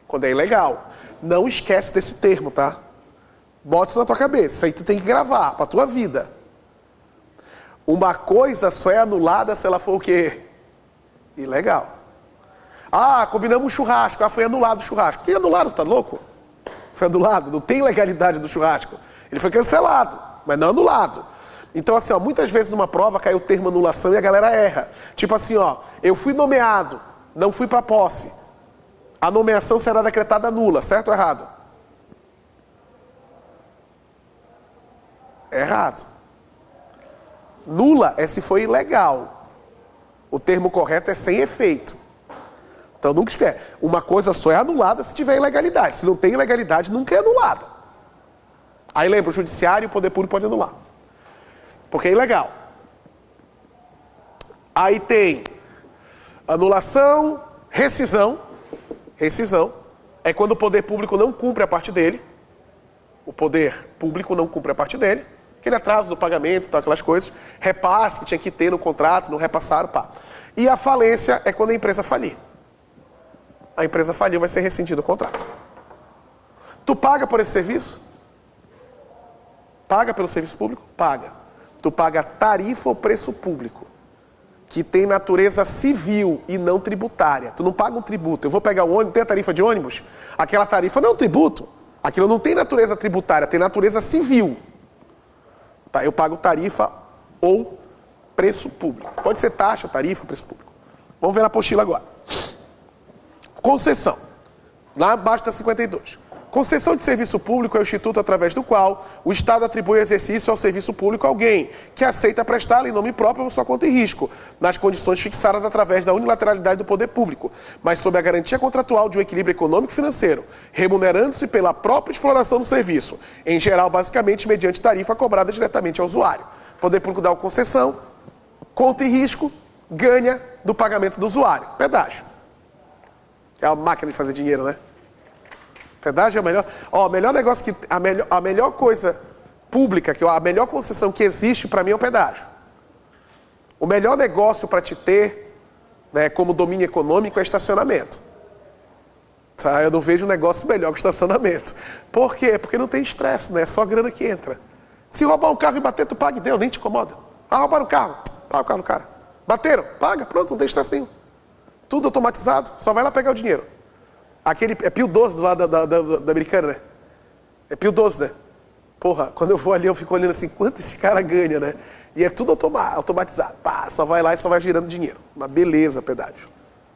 Quando é ilegal. Não esquece desse termo, tá? Bota isso na tua cabeça. Isso aí tu tem que gravar pra tua vida. Uma coisa só é anulada se ela for o quê? Ilegal. Ah, combinamos um churrasco. Ah, foi anulado o churrasco. Que anulado, tá louco? Foi anulado. Não tem legalidade do churrasco. Ele foi cancelado, mas não anulado. Então, assim, ó, muitas vezes numa prova cai o termo anulação e a galera erra. Tipo assim, ó, eu fui nomeado, não fui para posse. A nomeação será decretada nula, certo ou errado? Errado. Nula é se foi ilegal. O termo correto é sem efeito. Então nunca esquece. Uma coisa só é anulada se tiver ilegalidade. Se não tem ilegalidade, nunca é anulada. Aí lembra, o judiciário e o poder público pode anular. Porque é ilegal. Aí tem anulação, rescisão. Rescisão é quando o poder público não cumpre a parte dele. O poder público não cumpre a parte dele. Aquele atraso do pagamento, então, aquelas coisas. Repasse que tinha que ter no contrato, não repassaram, pá. E a falência é quando a empresa falir. A empresa faliu, vai ser rescindido o contrato. Tu paga por esse serviço? Paga pelo serviço público? Paga. Tu paga tarifa ou preço público, que tem natureza civil e não tributária. Tu não paga um tributo. Eu vou pegar o ônibus, tem a tarifa de ônibus? Aquela tarifa não é um tributo. Aquilo não tem natureza tributária, tem natureza civil. Tá, eu pago tarifa ou preço público. Pode ser taxa, tarifa, preço público. Vamos ver na apostila agora. Concessão. Lá abaixo da 52. Concessão de serviço público é o instituto através do qual o Estado atribui exercício ao serviço público a alguém que aceita prestá-lo em nome próprio por sua conta e risco, nas condições fixadas através da unilateralidade do poder público, mas sob a garantia contratual de um equilíbrio econômico e financeiro, remunerando-se pela própria exploração do serviço, em geral, basicamente, mediante tarifa cobrada diretamente ao usuário. O poder público dá uma concessão, conta e risco, ganha do pagamento do usuário. Pedágio. É uma máquina de fazer dinheiro, né? Pedágio é o melhor. Ó, o melhor negócio que. A melhor coisa pública, a melhor concessão que existe para mim é o pedágio. O melhor negócio para te ter, né, como domínio econômico é estacionamento. Tá? Eu não vejo um negócio melhor que estacionamento. Por quê? Porque não tem estresse, né? É só grana que entra. Se roubar um carro e bater, tu paga e deu, nem te incomoda. Ah, roubaram o carro. Paga o carro do cara. Bateram? Paga, pronto, não tem estresse nenhum. Tudo automatizado, só vai lá pegar o dinheiro. Aquele, é Pio 12 do lado da americana, né? É Pio 12, né? Porra, quando eu vou ali eu fico olhando assim, quanto esse cara ganha, né? E é tudo automatizado. Pá, só vai lá e só vai girando dinheiro. Uma beleza, pedágio.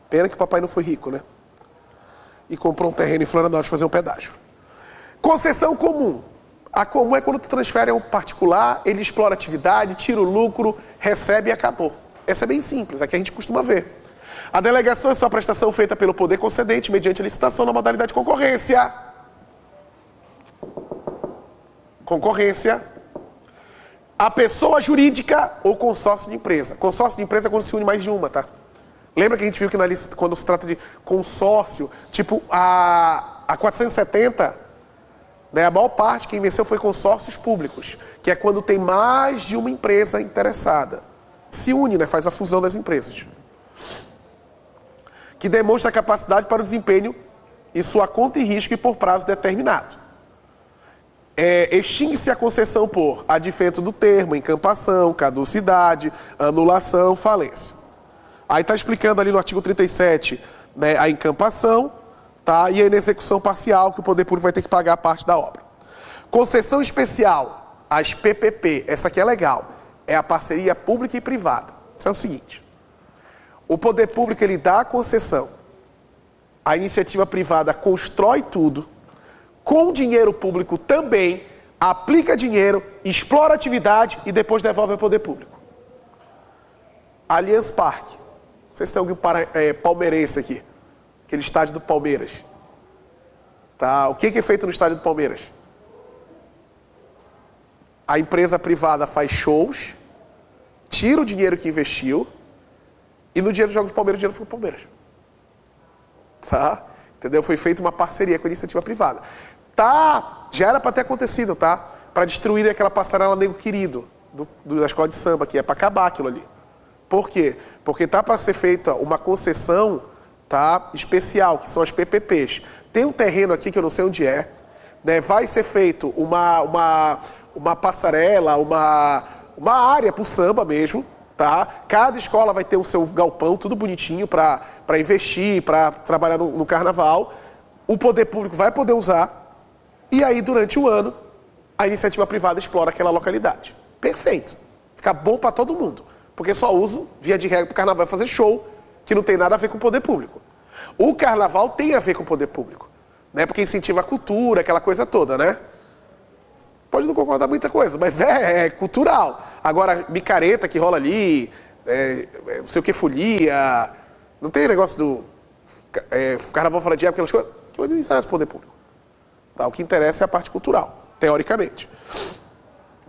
Pena que o papai não foi rico, né? E comprou um terreno em Florianópolis fazer um pedágio. Concessão comum. A comum é quando tu transfere a um particular, ele explora a atividade, tira o lucro, recebe e acabou. Essa é bem simples, é a que a gente costuma ver. A delegação é só a prestação feita pelo poder concedente mediante licitação na modalidade de concorrência. Concorrência. A pessoa jurídica ou consórcio de empresa. Consórcio de empresa é quando se une mais de uma, tá? Lembra que a gente viu que na lista, quando se trata de consórcio, tipo a 470, né, a maior parte quem venceu foi consórcios públicos, que é quando tem mais de uma empresa interessada. Se une, né, faz a fusão das empresas. Que demonstra a capacidade para o desempenho em sua conta e risco e por prazo determinado. Extingue-se a concessão por advento do termo, encampação, caducidade, anulação, falência. Aí está explicando ali no artigo 37, né, a encampação, tá, e a inexecução parcial, que o poder público vai ter que pagar a parte da obra. Concessão especial, as PPP, essa aqui é legal, é a parceria pública e privada. Isso é o seguinte. O poder público, ele dá a concessão. A iniciativa privada constrói tudo. Com dinheiro público também, aplica dinheiro, explora a atividade e depois devolve ao poder público. Allianz Parque. Não sei se tem alguém palmeirense aqui. Aquele estádio do Palmeiras. Tá? O que é feito no estádio do Palmeiras? A empresa privada faz shows, tira o dinheiro que investiu, e no dia dos Jogos do Palmeiras, o dinheiro foi pro Palmeiras. Tá? Entendeu? Foi feita uma parceria com a iniciativa privada. Tá, já era para ter acontecido, tá? Para destruir aquela passarela Nego Querido, da escola de samba, que é para acabar aquilo ali. Por quê? Porque tá para ser feita uma concessão, tá, especial, que são as PPPs. Tem um terreno aqui que eu não sei onde é, né? Vai ser feito uma passarela, uma área para o samba mesmo. Tá? Cada escola vai ter o seu galpão, tudo bonitinho para investir, para trabalhar no carnaval. O poder público vai poder usar. E aí, durante o ano, a iniciativa privada explora aquela localidade. Perfeito. Fica bom para todo mundo. Porque só uso, via de regra, para o carnaval fazer show, que não tem nada a ver com o poder público. O carnaval tem a ver com o poder público. Né? Porque incentiva a cultura, aquela coisa toda, né? Pode não concordar muita coisa, mas é cultural. Agora, micareta que rola ali, não sei o que, folia, não tem negócio do carnaval fora de época, aquelas coisas, que não interessa o poder público. Tá? O que interessa é a parte cultural, teoricamente.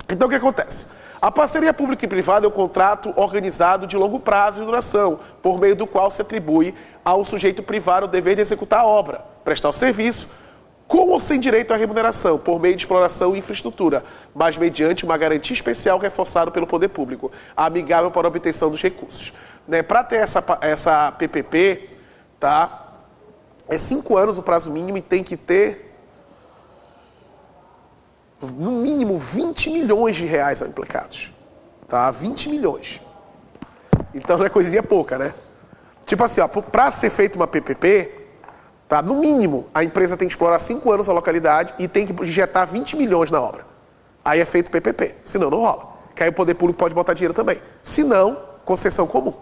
Então, o que acontece? A parceria pública e privada é um contrato organizado de longo prazo e duração, por meio do qual se atribui ao sujeito privado o dever de executar a obra, prestar o serviço, com ou sem direito à remuneração, por meio de exploração e infraestrutura, mas mediante uma garantia especial reforçada pelo poder público, amigável para a obtenção dos recursos. Né? Para ter essa PPP, tá? É 5 anos o prazo mínimo e tem que ter, no mínimo, 20 milhões de reais aplicados. Tá? 20 milhões. Então não é coisinha pouca, né? Tipo assim, para ser feita uma PPP... Tá? No mínimo, a empresa tem que explorar 5 anos a localidade e tem que injetar 20 milhões na obra. Aí é feito PPP, senão não rola. Que aí o poder público pode botar dinheiro também. Se não, concessão comum.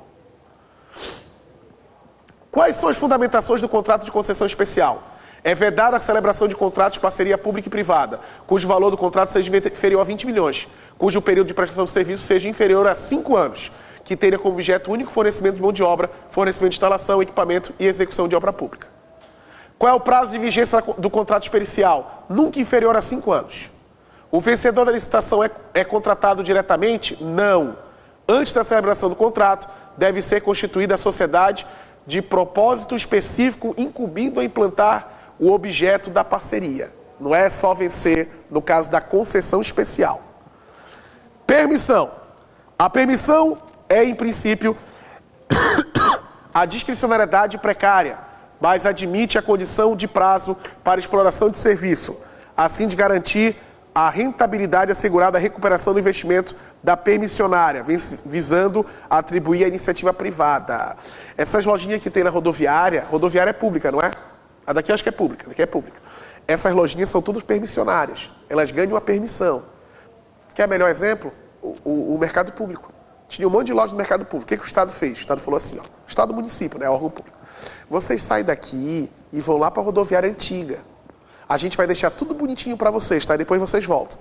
Quais são as fundamentações do contrato de concessão especial? É vedar a celebração de contratos de parceria pública e privada, cujo valor do contrato seja inferior a 20 milhões, cujo período de prestação de serviço seja inferior a 5 anos, que tenha como objeto único fornecimento de mão de obra, fornecimento de instalação, equipamento e execução de obra pública. Qual é o prazo de vigência do contrato especial? Nunca inferior a 5 anos. O vencedor da licitação é contratado diretamente? Não. Antes da celebração do contrato, deve ser constituída a sociedade de propósito específico incumbindo a implantar o objeto da parceria. Não é só vencer no caso da concessão especial. Permissão. A permissão é, em princípio, a discricionariedade precária, mas admite a condição de prazo para exploração de serviço, assim de garantir a rentabilidade assegurada à recuperação do investimento da permissionária, visando atribuir à iniciativa privada. Essas lojinhas que tem na rodoviária é pública, não é? A daqui eu acho que é pública, daqui é pública. Essas lojinhas são todas permissionárias, elas ganham a permissão. Quer melhor exemplo? O mercado público. Tinha um monte de lojas no mercado público. O que o Estado fez? O Estado falou assim, ó, Estado do município, né, órgão público. Vocês saem daqui e vão lá para a rodoviária antiga. A gente vai deixar tudo bonitinho para vocês, tá? Depois vocês voltam.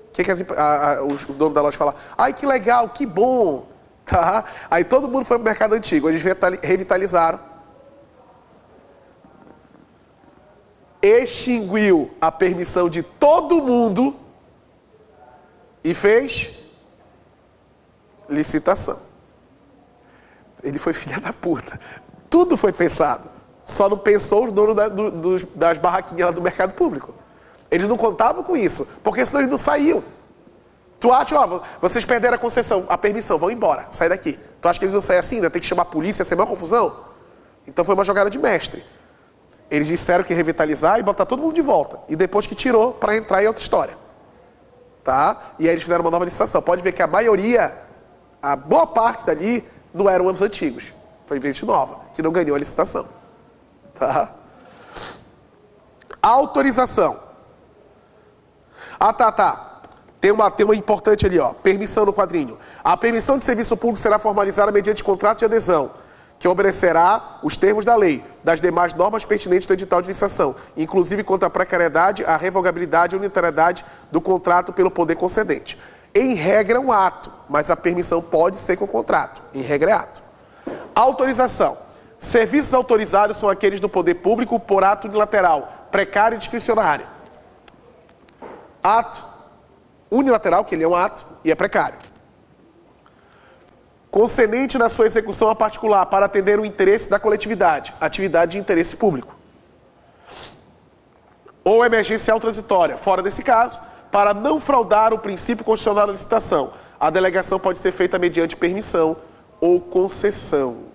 O que o dono da loja fala? Ai, que legal, que bom, tá? Aí todo mundo foi para o mercado antigo, eles revitalizaram. Extinguiu a permissão de todo mundo e fez licitação. Ele foi filha da puta. Tudo foi pensado. Só não pensou os donos das barraquinhas lá do mercado público. Eles não contavam com isso, porque senão eles não saíam. Tu acha, ó, vocês perderam a concessão, a permissão, vão embora, sai daqui. Tu acha que eles vão sair assim, né? Tem que chamar a polícia, ia ser uma confusão? Então foi uma jogada de mestre. Eles disseram que ia revitalizar e botar todo mundo de volta. E depois que tirou, para entrar em outra história. Tá? E aí eles fizeram uma nova licitação. Pode ver que a maioria, a boa parte dali, não eram os antigos. Foi gente nova, que não ganhou a licitação. Tá? Autorização. Ah, tá. Tem uma importante ali, ó. Permissão no quadrinho. A permissão de serviço público será formalizada mediante contrato de adesão, que obedecerá os termos da lei, das demais normas pertinentes do edital de licitação, inclusive quanto à precariedade, a revogabilidade e unitariedade do contrato pelo poder concedente. Em regra é um ato, mas a permissão pode ser com contrato. Em regra é ato. Autorização. Serviços autorizados são aqueles do poder público por ato unilateral, precário e discricionário. Ato unilateral, que ele é um ato, e é precário. Concedente na sua execução a particular para atender o interesse da coletividade, atividade de interesse público. Ou emergencial transitória. Fora desse caso, para não fraudar o princípio constitucional da licitação, a delegação pode ser feita mediante permissão ou concessão.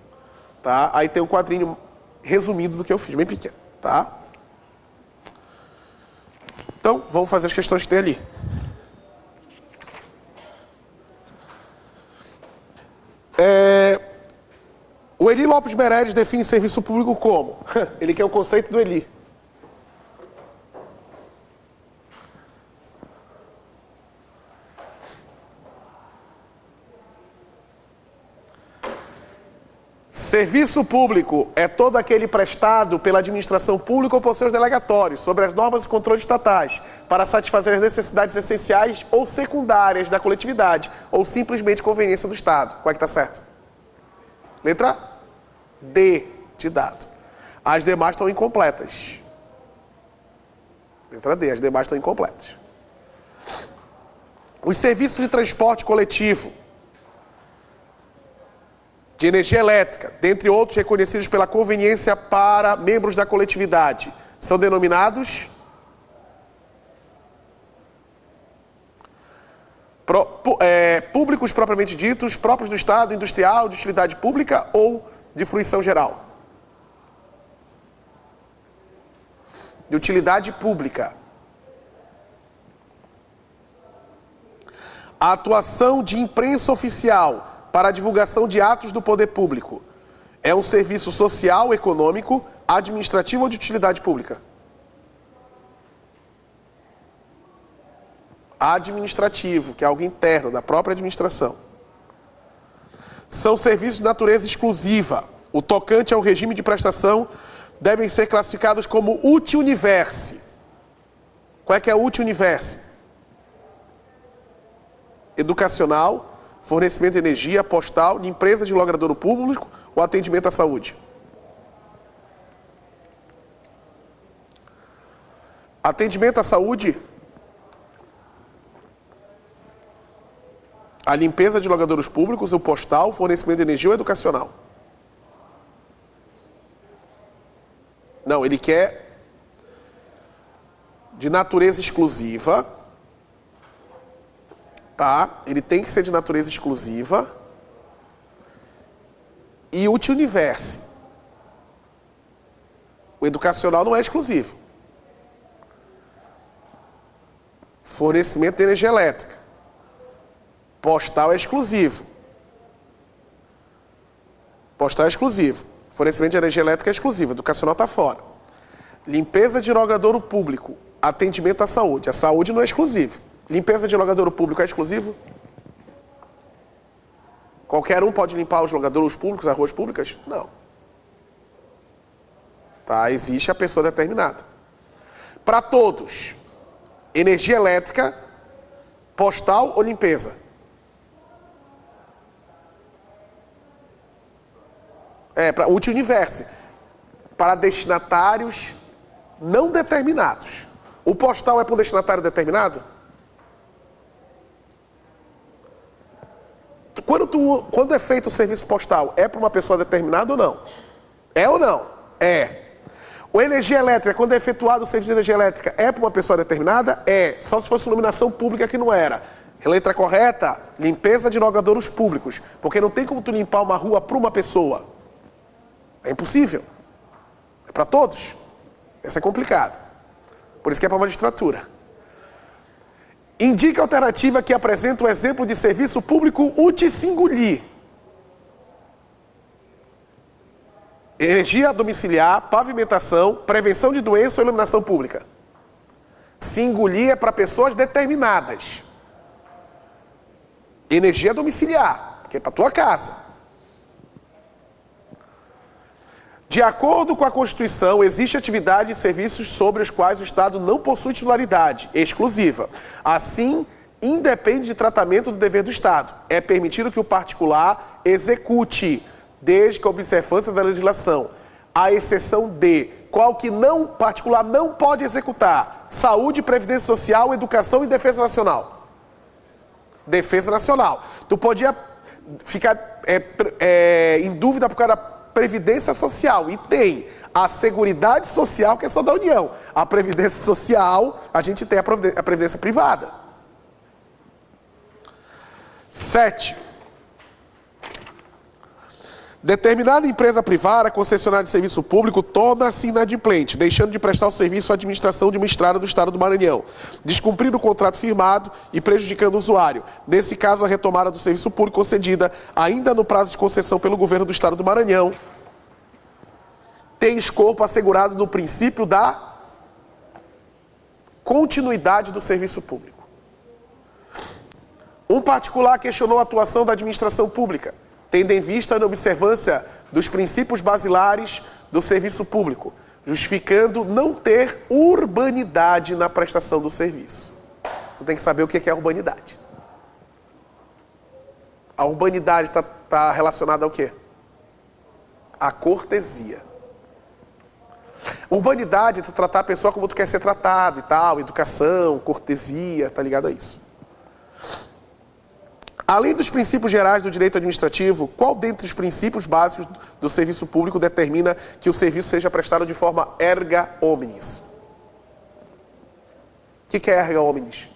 Tá? Aí tem um quadrinho resumido do que eu fiz, bem pequeno. Tá? Então, vamos fazer as questões que tem ali. O Eli Lopes Meirelles define serviço público como? Ele quer o conceito do Eli. Serviço público é todo aquele prestado pela administração pública ou por seus delegatórios, sobre as normas e controles estatais, para satisfazer as necessidades essenciais ou secundárias da coletividade, ou simplesmente conveniência do Estado. Qual é que está certo? Letra D de dado. As demais estão incompletas. Letra D, as demais estão incompletas. Os serviços de transporte coletivo, de energia elétrica, dentre outros reconhecidos pela conveniência para membros da coletividade, são denominados públicos propriamente ditos, próprios do Estado, industrial, de utilidade pública ou de fruição geral. De utilidade pública. A atuação de imprensa oficial para a divulgação de atos do poder público é um serviço social, econômico, administrativo ou de utilidade pública? Administrativo, que é algo interno da própria administração. São serviços de natureza exclusiva, o tocante ao regime de prestação devem ser classificados como uti-universe. Qual é que é uti-universe? Educacional, fornecimento de energia, postal, limpeza de logradouro público ou atendimento à saúde? Atendimento à saúde, a limpeza de logradouros públicos, o postal, fornecimento de energia ou educacional? Não, ele quer de natureza exclusiva, tá? Ele tem que ser de natureza exclusiva e uti-universe. O educacional não é exclusivo. Fornecimento de energia elétrica. Postal é exclusivo. Postal é exclusivo. Fornecimento de energia elétrica é exclusivo. Educacional está fora. Limpeza de logradouro público. Atendimento à saúde. A saúde não é exclusivo. Limpeza de logradouro público é exclusivo? Qualquer um pode limpar os logradouros públicos, as ruas públicas? Não. Tá? Existe a pessoa determinada. Para todos. Energia elétrica, postal ou limpeza? Para uti-universe. Para destinatários não determinados. O postal é para um destinatário determinado? Quando é feito o serviço postal, é para uma pessoa determinada ou não? É ou não? É. O energia elétrica, quando é efetuado o serviço de energia elétrica, é para uma pessoa determinada? É. Só se fosse iluminação pública que não era. Letra correta, limpeza de logradouros públicos. Porque não tem como tu limpar uma rua para uma pessoa. É impossível. É para todos. Essa é complicada. Por isso que é para a magistratura. Indica a alternativa que apresenta o exemplo de serviço público uti-singular. Energia domiciliar, pavimentação, prevenção de doença ou iluminação pública. Singular é para pessoas determinadas. Energia domiciliar, que é para tua casa. De acordo com a Constituição, existe atividade e serviços sobre os quais o Estado não possui titularidade exclusiva. Assim, independe de tratamento do dever do Estado. É permitido que o particular execute, desde que a observância da legislação, à exceção de qual que não particular não pode executar: saúde, previdência social, educação e defesa nacional. Defesa nacional. Tu podia ficar em dúvida por causa da previdência social, e tem a seguridade social, que é só da União. A previdência social, a gente tem a previdência privada. 7. Determinada empresa privada, concessionária de serviço público, torna-se inadimplente, deixando de prestar o serviço à administração administrada do Estado do Maranhão, descumprindo o contrato firmado e prejudicando o usuário. Nesse caso, a retomada do serviço público concedida, ainda no prazo de concessão pelo governo do Estado do Maranhão, tem escopo assegurado no princípio da continuidade do serviço público. Um particular questionou a atuação da administração pública, tendo em vista a observância dos princípios basilares do serviço público, justificando não ter urbanidade na prestação do serviço. Tu tem que saber o que é urbanidade. A urbanidade está relacionada ao quê? A cortesia. Urbanidade é tu tratar a pessoa como tu quer ser tratado e tal, educação, cortesia, tá ligado a isso. Além dos princípios gerais do direito administrativo, qual dentre os princípios básicos do serviço público determina que o serviço seja prestado de forma erga omnes? O que é erga omnes?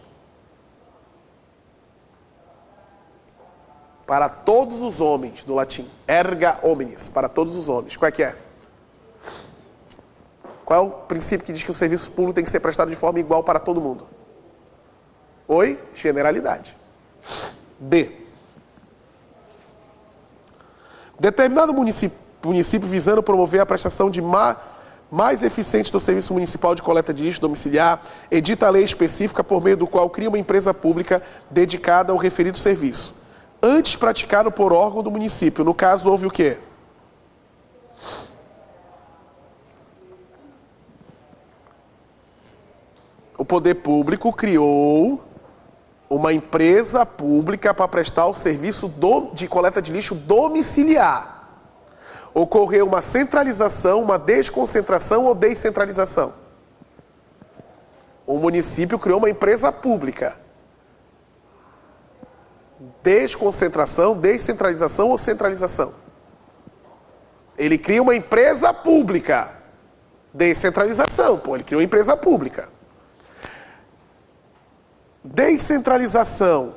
Para todos os homens, do latim. Erga omnes, para todos os homens. Qual é que é? Qual é o princípio que diz que o serviço público tem que ser prestado de forma igual para todo mundo? Oi? Generalidade. D. Determinado município visando promover a prestação de mais eficiente do serviço municipal de coleta de lixo domiciliar, edita a lei específica por meio do qual cria uma empresa pública dedicada ao referido serviço. Antes praticado por órgão do município. No caso, houve o quê? O poder público criou uma empresa pública para prestar o serviço de coleta de lixo domiciliar. Ocorreu uma centralização, uma desconcentração ou descentralização? O município criou uma empresa pública. Desconcentração, descentralização ou centralização? Ele cria uma empresa pública. Descentralização, ele criou uma empresa pública. Descentralização.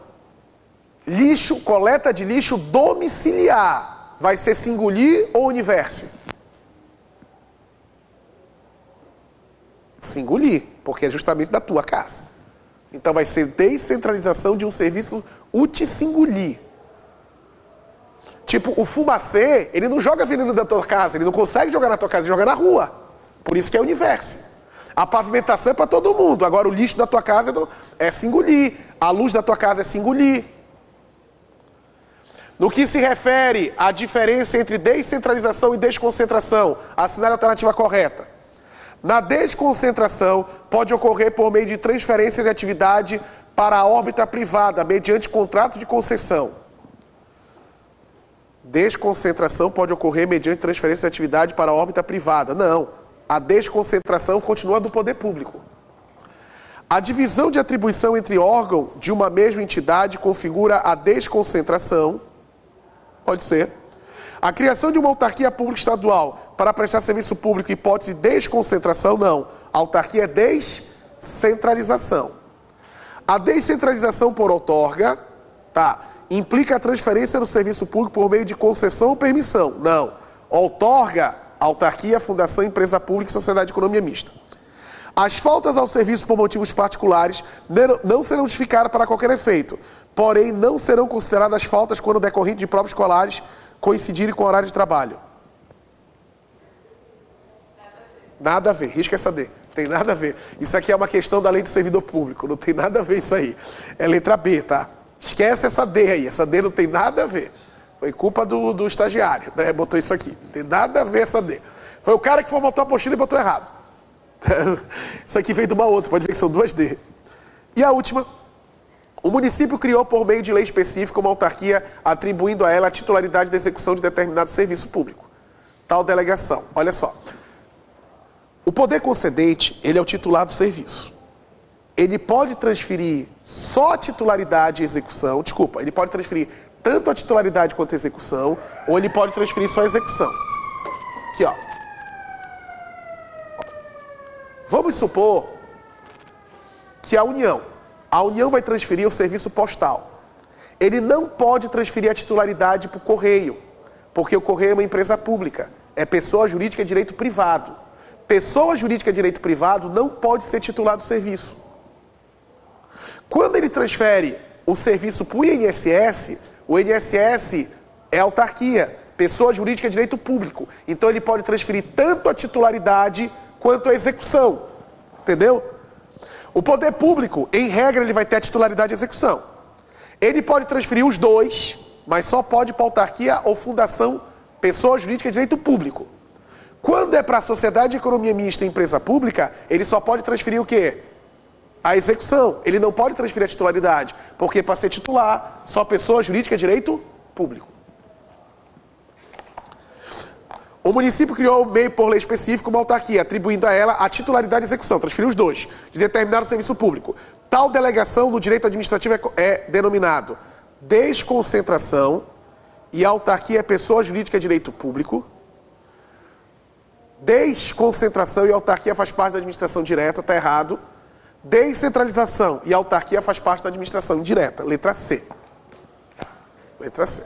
Lixo, coleta de lixo domiciliar. Vai ser singulier ou universe? Singulier, porque é justamente da tua casa. Então vai ser descentralização de um serviço uti-singulier. Tipo, o fumacê, ele não joga veneno da tua casa, ele não consegue jogar na tua casa, ele joga na rua. Por isso que é universo. A pavimentação é para todo mundo. Agora o lixo da tua casa é singulier. A luz da tua casa é singulier. No que se refere à diferença entre descentralização e desconcentração, assinale a alternativa correta. Na desconcentração, pode ocorrer por meio de transferência de atividade para a órbita privada, mediante contrato de concessão. Desconcentração pode ocorrer mediante transferência de atividade para a órbita privada. Não. A desconcentração continua do poder público. A divisão de atribuição entre órgãos de uma mesma entidade configura a desconcentração. Pode ser. A criação de uma autarquia pública estadual para prestar serviço público, hipótese de desconcentração, não. A autarquia é descentralização. A descentralização por outorga, implica a transferência do serviço público por meio de concessão ou permissão. Não. Outorga, autarquia, fundação, empresa pública e sociedade de economia mista. As faltas ao serviço por motivos particulares não serão justificadas para qualquer efeito, porém não serão consideradas faltas quando decorrente de provas escolares coincidirem com o horário de trabalho. Nada a ver, risca essa D. Tem nada a ver. Isso aqui é uma questão da lei do servidor público, não tem nada a ver isso aí. É letra B, tá? Esquece essa D aí, essa D não tem nada a ver. Foi culpa do estagiário, né? Botou isso aqui. Não tem nada a ver essa D. Foi o cara que formatou a apostila e botou errado. Isso aqui veio de uma outra, pode ver que são duas D. E a última. O município criou por meio de lei específica uma autarquia atribuindo a ela a titularidade da execução de determinado serviço público. Tal delegação. Olha só. O poder concedente, ele é o titular do serviço. Ele pode transferir só a titularidade e execução, ele pode transferir tanto a titularidade quanto a execução, ou ele pode transferir só a execução. Aqui, ó. Vamos supor que a União vai transferir o serviço postal. Ele não pode transferir a titularidade para o Correio, porque o Correio é uma empresa pública, é pessoa jurídica de direito privado. Pessoa jurídica de direito privado não pode ser titular do serviço. Quando ele transfere o serviço para o INSS é autarquia, pessoa jurídica de direito público. Então ele pode transferir tanto a titularidade quanto a execução. Entendeu? O poder público, em regra, ele vai ter a titularidade e a execução. Ele pode transferir os dois, mas só pode para autarquia ou fundação, pessoa jurídica de direito público. Quando é para a sociedade de economia mista e empresa pública, ele só pode transferir o quê? A execução. Ele não pode transferir a titularidade, porque para ser titular, só pessoa jurídica de direito público. O município criou, meio por lei específica, uma autarquia, atribuindo a ela a titularidade e execução, transferiu os dois, de determinado serviço público. Tal delegação no direito administrativo é denominado desconcentração, e a autarquia é pessoa jurídica de direito público. Desconcentração e autarquia faz parte da administração direta, está errado. Descentralização e autarquia faz parte da administração indireta, letra C. Letra C.